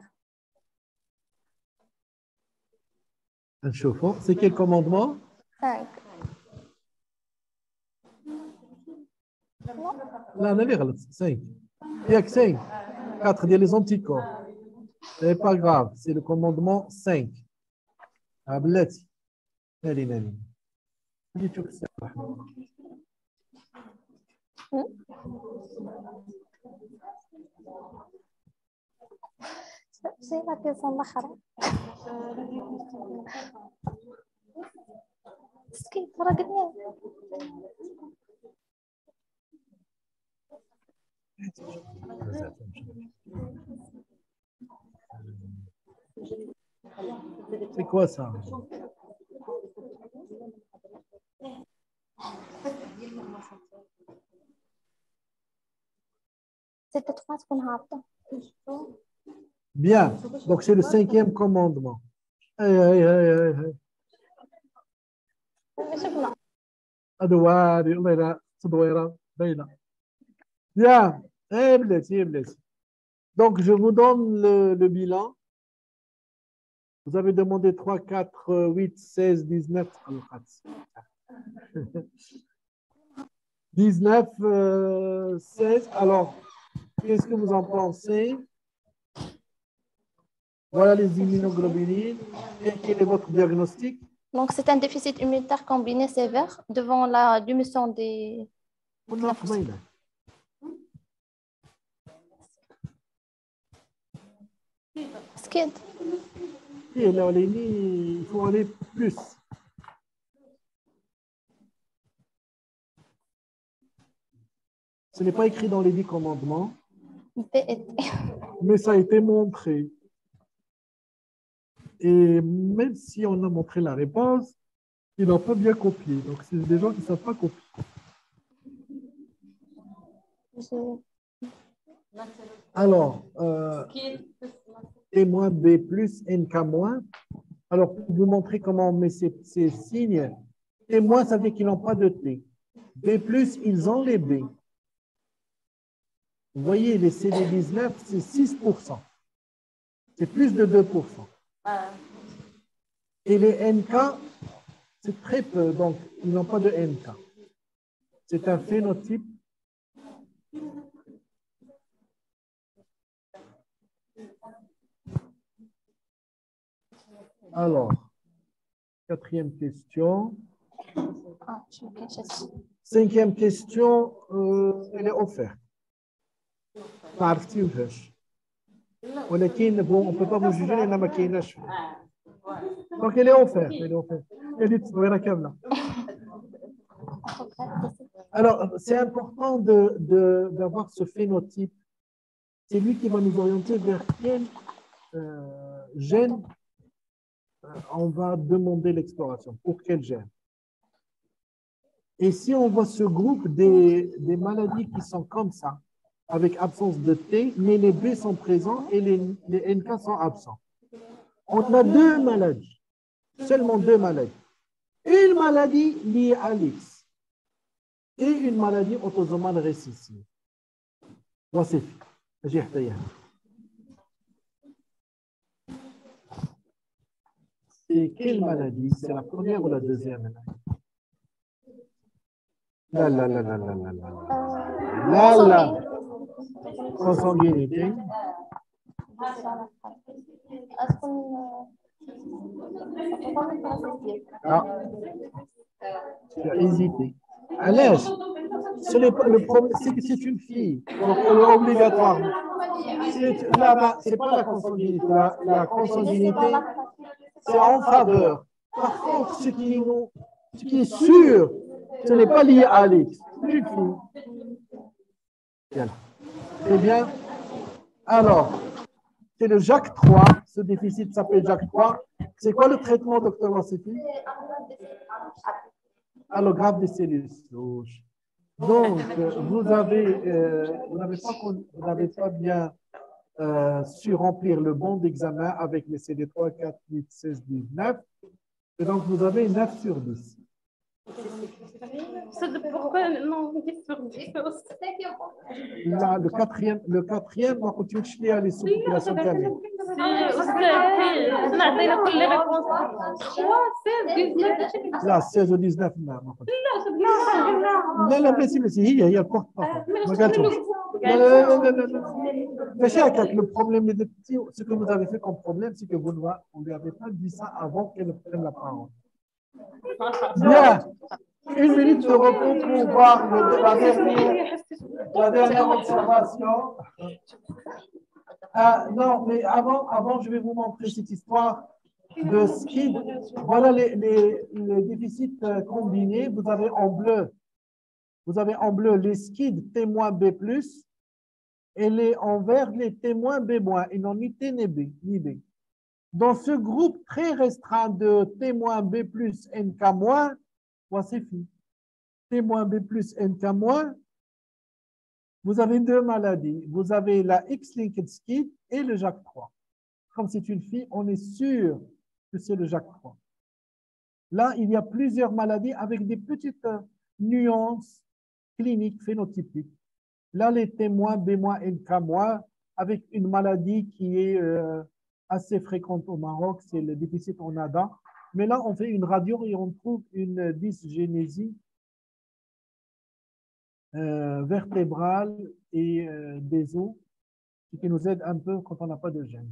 Un chauffeur. C'est quel commandement? 5. Là, on avait 5. Il y a que 5. 4, il y a les anticorps. Ce n'est pas grave, c'est le commandement 5. Ablati. Allez, allez. C'est la question الأخرى. مسكين فرقني. C'est quoi ça? C'était 3 qu'on a appris. Bien, donc c'est le 5e commandement. Aïe, aïe, aïe, aïe, aïe. أدواري الله يلا تدويرة باينة. Bien, blessé. Donc je vous donne le bilan. Vous avez demandé 3, 4, 8, 16, 19. 19, 16. Alors, qu'est-ce que vous en pensez? Voilà les immunoglobulines. Et quel est votre diagnostic? Donc, c'est un déficit immunitaire combiné sévère devant la diminution des... SCID. Et là, il faut aller plus. Ce n'est pas écrit dans les 10 commandements, mais ça a été montré. Et même si on a montré la réponse, ils n'ont pas bien copié. Donc, c'est des gens qui ne savent pas copier. Alors, T- B plus, NK moins. Alors, pour vous montrer comment on met ces signes, T moins, ça veut dire qu'ils n'ont pas de T. B plus, ils ont les B. Vous voyez, les CD19, c'est 6%. C'est plus de 2%. Et les NK, c'est très peu, donc ils n'ont pas de NK. C'est un phénotype. Alors, 4e question. 5e question, elle est offerte. ولكن bon, on ne peut pas vous juger لأنها ما كايناش. Donc elle est offerte, Elle est تصويرة كاملة. Alors, c'est important d'avoir ce phénotype. C'est lui qui va nous orienter vers quel gène on va demander l'exploration. Pour quel gène? Et si on voit ce groupe des maladies qui sont comme ça, avec absence de T, mais les B sont présents et les NK sont absents. On a 2 maladies, seulement 2 maladies. Une maladie liée à l'X et une maladie autosomale récessive. Voici. C'est quelle maladie? C'est la première ou la deuxième maladie? La, la, la, la, la, la, la. La, la. Consanguinité. Ah. Tu as hésité. Allez, le problème, c'est que c'est une fille. Donc, obligatoirement. C'est pas la consanguinité. La consanguinité, c'est en faveur. Par contre, ce qui est sûr, ce n'est pas lié à Alex. C'est une fille. Bien. Très bien. Alors, c'est le Jacques 3. Ce déficit s'appelle Jacques 3. C'est quoi le traitement, docteur Wassifi? Allogramme des cellules souches. Donc, vous n'avez pas bien su remplir le bon d'examen avec les CD3, 4, 8, 16, 19. Et donc, vous avez 9 sur 10. Pourquoi non 10 sur 10? Là, le quatrième, ما قلتلكش ليها les sous-populations كاملين. لا 16 و 19 ما قلت. لا بس هي البورت ما قالتهمش. لا le problème des petits, ce que vous avez fait comme problème, c'est que vous ne lui avez pas dit ça avant qu'elle prenne la parole. Bien. Une minute de repos pour voir la dernière observation. Non, mais avant, je vais vous montrer cette histoire de SCID. Voilà les déficits combinés. Vous avez en bleu les SCID T- B+, et en vert les T- B-. Ils n'ont ni T ni B. Dans ce groupe très restreint de T- B+, NK-, voici fini. T- B+, NK-, vous avez deux maladies. Vous avez la X-linked SCID et le JAK3. Comme c'est une fille, on est sûr que c'est le JAK3. Là, il y a plusieurs maladies avec des petites nuances cliniques phénotypiques. Là, les T-, B-, NK-, avec une maladie qui est assez fréquente au Maroc, c'est le déficit en ADA. Mais là, on fait une radio et on trouve une dysgénésie vertébrale et des os, ce qui nous aide un peu quand on n'a pas de gène.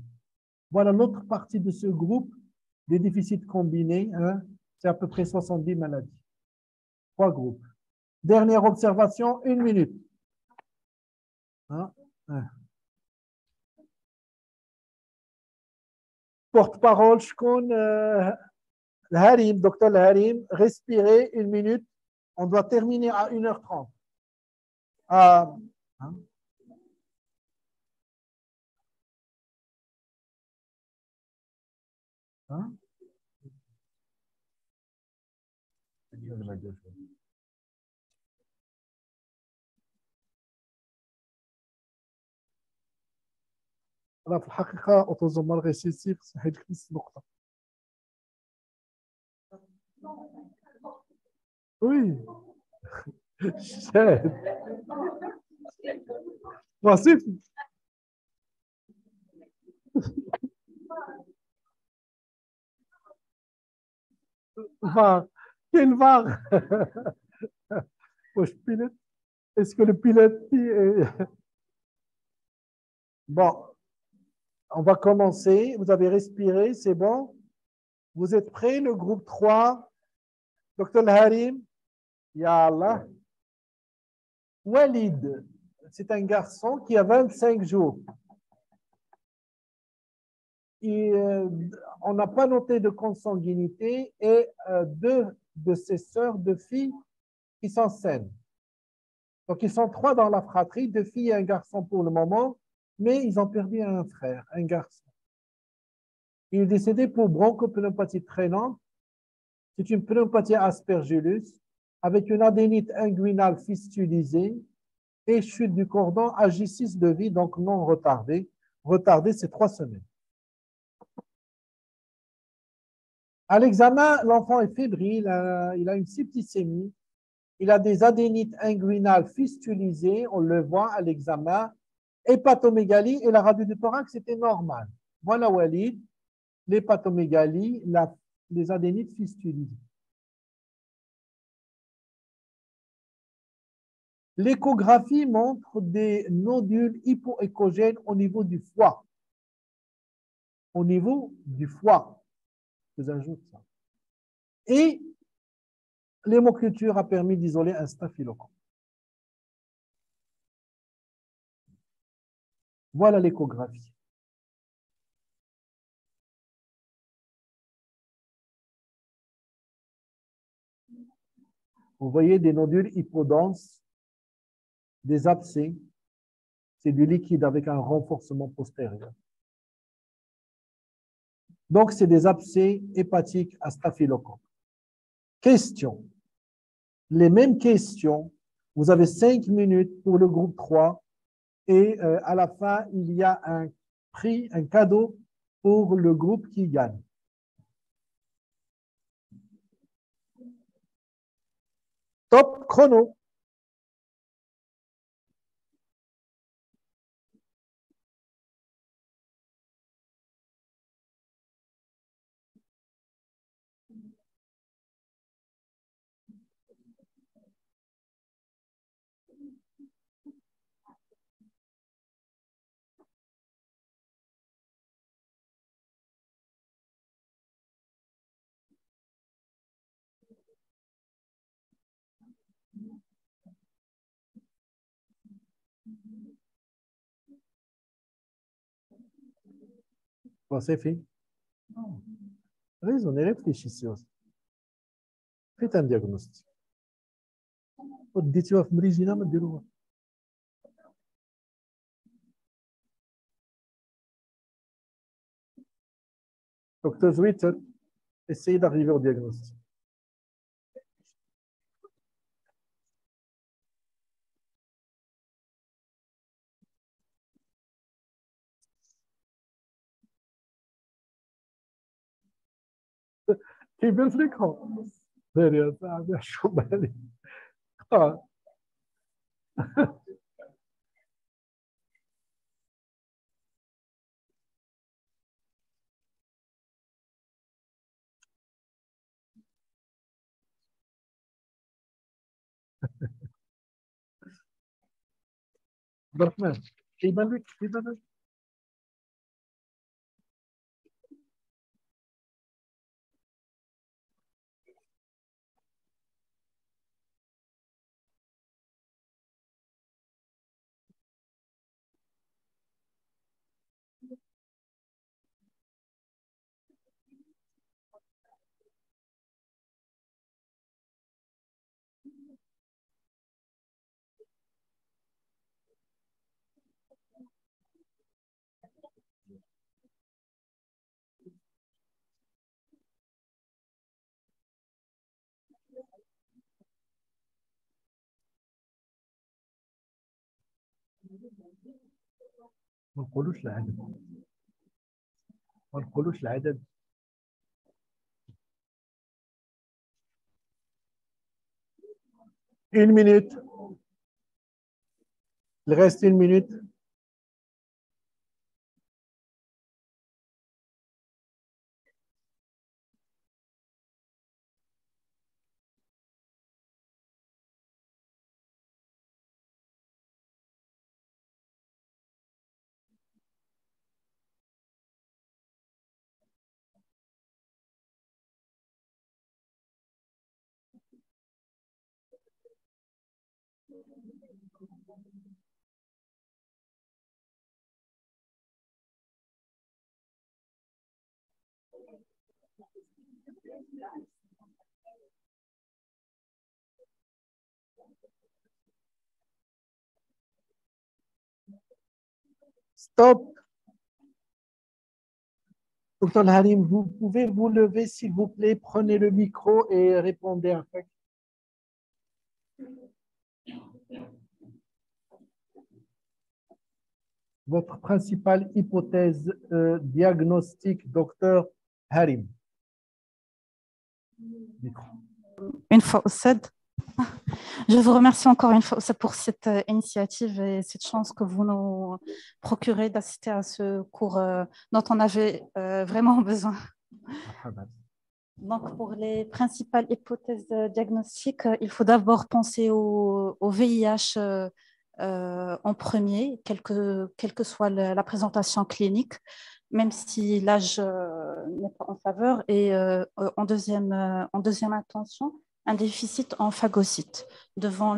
Voilà l'autre partie de ce groupe des déficits combinés. Hein, c'est à peu près 70 maladies. 3 groupes. Dernière observation, 1 minute. Hein, hein. Porte-parole, je connais. Harim, docteur Harim, respirez 1 minute. On doit terminer à 1h30. Hein? Hein? أنا في الحقيقة أوتوزومال ريسيسيف صحيح نفس النقطة. Oui. شاهد. وصيف. VAR. Quel VAR? pilote. Est-ce que le pilote est... Bon, on va commencer. Vous avez respiré, c'est bon? Vous êtes prêts, le groupe 3? Docteur Harim? Yallah. Walid, c'est un garçon qui a 25 jours. Et, on n'a pas noté de consanguinité et 2 de ses sœurs, 2 filles qui sont saines. Donc, ils sont 3 dans la fratrie, 2 filles et un garçon pour le moment, mais ils ont perdu un frère, un garçon. Il est décédé pour bronchopneumopathie traînante. C'est une pneumopathie aspergillus avec une adénite inguinale fistulisée et chute du cordon AJ6 de vie, donc non retardé. Retardé, c'est 3 semaines. À l'examen, l'enfant est fébrile, il a une septicémie, il a des adénites inguinales fistulisées, on le voit à l'examen, hépatomégalie et la radio du thorax était normale. Voilà Walid, l'hépatomégalie, la les adénites fistulisées. L'échographie montre des nodules hypoéchogènes au niveau du foie. Au niveau du foie. Je vous ajoute ça. Et l'hémoculture a permis d'isoler un staphylocoque. Voilà l'échographie. Vous voyez des nodules hypodenses, des abcès. C'est du liquide avec un renforcement postérieur. Donc, c'est des abcès hépatiques à staphylocoque. Question. Les mêmes questions. Vous avez 5 minutes pour le groupe 3 et à la fin, il y a un prix, un cadeau pour le groupe qui gagne. Top chrono. Você fez? Raisonnez, réfléchissez aussi. Faites un diagnostic. وديتيوها في مريجينا ما ديروها. Docteur Zwitter, essayez d'arriver au diagnostic. كيف الفكرة؟ داري صاحبي شو بالي. عبد الرحمن كيبان لك كيبان لك ما نقولوش العدد ما نقولوش العدد une minute il reste une minute stop. Docteur Harim, vous pouvez vous lever s'il vous plaît, prenez le micro et répondez à ça. Votre principale hypothèse diagnostique, docteur Harim. Une fois, Ossed. Je vous remercie encore une fois pour cette initiative et cette chance que vous nous procurez d'assister à ce cours dont on avait vraiment besoin. Donc, pour les principales hypothèses diagnostiques, il faut d'abord penser au VIH en premier, quelle que soit la présentation clinique, même si l'âge n'est pas en faveur. Et en deuxième intention, un déficit en phagocytes devant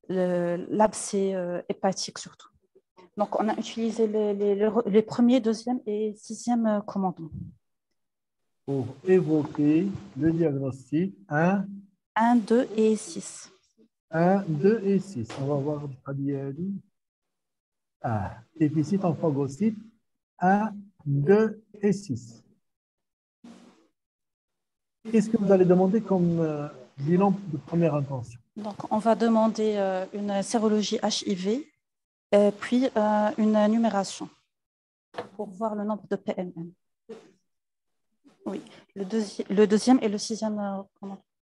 l'abcès hépatique surtout. Donc, on a utilisé les premiers, deuxième et sixième commandements. Pour évoquer le diagnostic 1, 2 et 6. 1, 2 et 6. On va voir le Khadiyali. Déficit en phagocytes 1, 2 et 6. Qu'est-ce que vous allez demander comme bilan de première intention? Donc, on va demander une sérologie HIV, puis une numération pour voir le nombre de PMN. Oui, le deuxième et le sixième.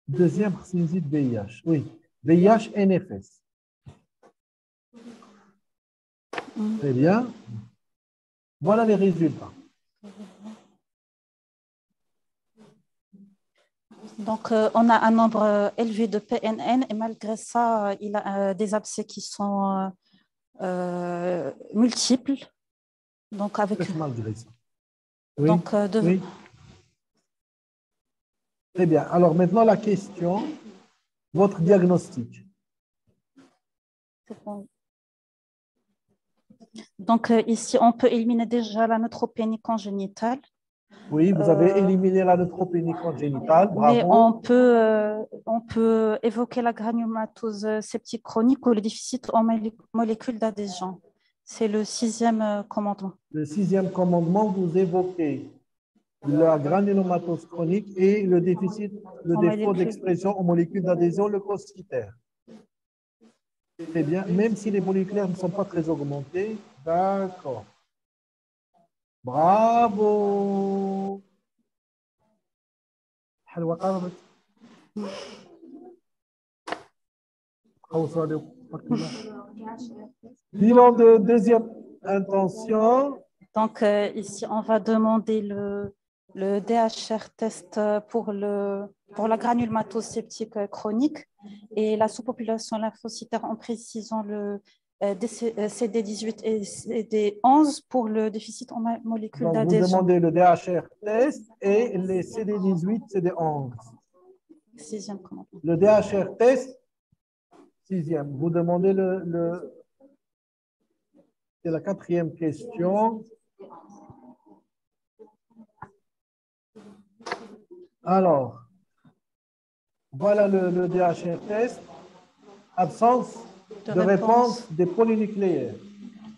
Deuxième sinusite VIH, oui. VIH NFS. Très bien. Voilà les résultats. Donc, on a un nombre élevé de PNN et malgré ça, il a des abcès qui sont multiples. Donc, avec. Malgré ça. Oui. Donc, oui. Très bien. Alors maintenant, la question, votre diagnostic. Bon. Donc, ici, on peut éliminer déjà la neutropénie congénitale. Oui, vous avez éliminé la neutropénie congénitale. Bravo. Mais on peut évoquer la granulomatose septique chronique ou le déficit en molécules d'adhésion. C'est le sixième commandement. Le sixième commandement, vous évoquez la granulomatose chronique et le déficit, le défaut d'expression aux molécules d'adhésion leucocytaire. Très bien, même si les moléculaires ne sont pas très augmentés. D'accord. Bravo. Bilan de deuxième intention. Donc, ici, on va demander le DHR test pour la granulomatose septique chronique et la sous-population lymphocytaire en précisant le CD18 et CD11 pour le déficit en molécules d'adhésion. Vous demandez le DHR test et les CD18, CD11. Sixième commandement. Le DHR test, sixième. Vous demandez c'est la quatrième question. Alors, voilà le DHR test. Absence de réponse des polynucléaires.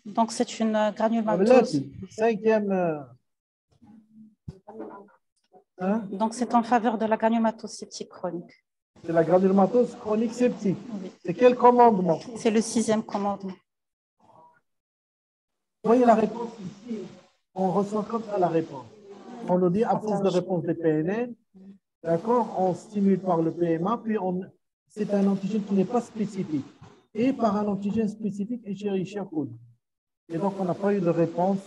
Donc, c'est une granulomatose. Cinquième. Donc, c'est en faveur de la granulomatose septique chronique. C'est la granulomatose chronique septique. Oui. C'est quel commandement? C'est le sixième commandement. Vous voyez la réponse ici. On reçoit comme ça la réponse. On nous dit absence de réponse des PNN. D'accord? On stimule par le PMA, puis c'est un antigène qui n'est pas spécifique. Et par un antigène spécifique, Escherichia coli. Et donc, on n'a pas eu de réponse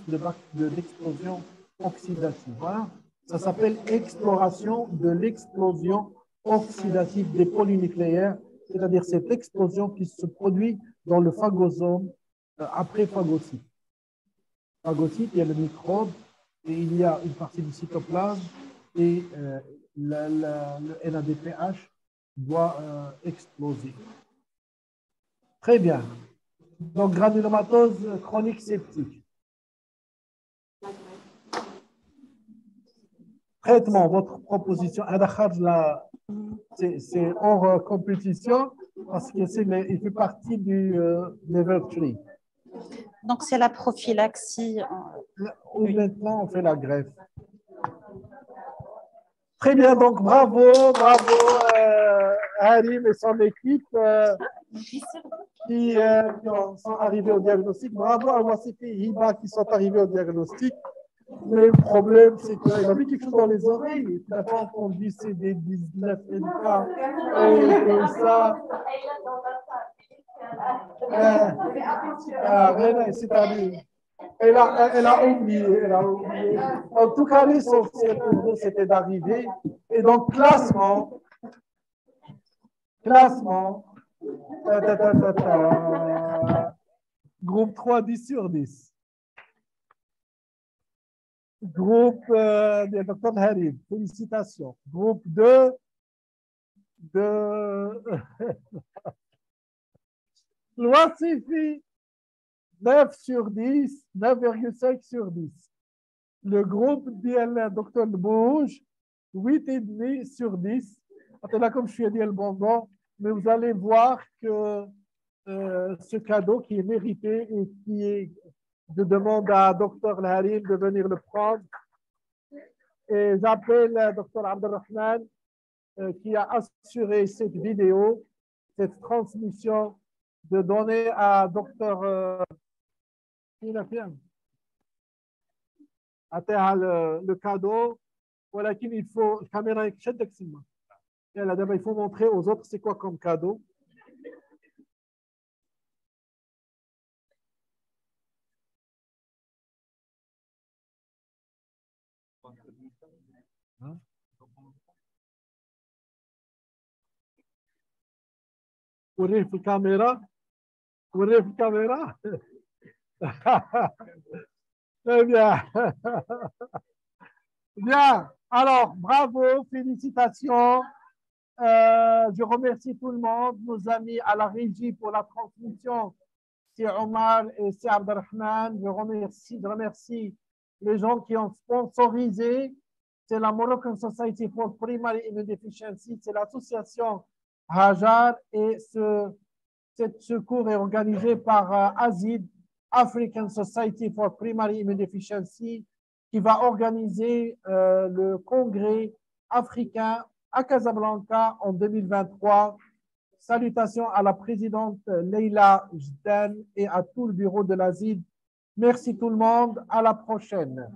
d'explosion oxydative. Voilà. Ça s'appelle exploration de l'explosion oxydative des polynucléaires, c'est-à-dire cette explosion qui se produit dans le phagosome après phagocyte. Phagocyte, il y a le microbe et il y a une partie du cytoplasme et le NADPH doit exploser. Très bien. Donc, granulomatose chronique septique. Traitement, votre proposition, c'est hors compétition parce qu'il fait partie du level 3. Donc, c'est la prophylaxie. Où maintenant, on fait la greffe. Très bien, donc bravo Harim et son équipe qui sont arrivés au diagnostic. Bravo à Wassifi et Hiba qui sont arrivés au diagnostic. Mais le problème, c'est qu'il a mis quelque chose dans les oreilles. Il n'a pas entendu CD19 NK et tout ça. Rena, c'est à lui. Elle a oublié, elle a oublié. En tout cas, l'essentiel pour nous, c'était d'arriver. Et donc, classement. Groupe 3, 10 sur 10. Groupe de Dr Harib, félicitations. Groupe 2 de Louassifi, 9 sur 10, 9,5 sur 10. Le groupe ديال Dr Bouge, 8,5 sur 10. Là, comme je suis dit le bonbon, mais vous allez voir que ce cadeau qui est mérité et qui est, je demande à Dr Harim de venir le prendre. Et j'appelle Dr Abdelrahman qui a assuré cette vidéo, cette transmission, de donner à Dr. le cadeau. Voilà qu'il faut, la caméra est chèque d'excellence. Il faut montrer aux autres c'est quoi comme cadeau. Hein? وريه في الكاميرا وريه في الكاميرا Très bien. Bien. Alors, bravo, félicitations. Je remercie tout le monde, nos amis à la régie pour la transmission. C'est Omar et c'est Abdelrahman. Je remercie les gens qui ont sponsorisé. C'est la Moroccan Society for Primary Immunodeficiency, c'est l'association Hajar et ce cours est organisé par ASID, African Society for Primary Immunodeficiency, qui va organiser le congrès africain à Casablanca en 2023. Salutations à la présidente Leila Jdan et à tout le bureau de l'ASID. Merci tout le monde. À la prochaine.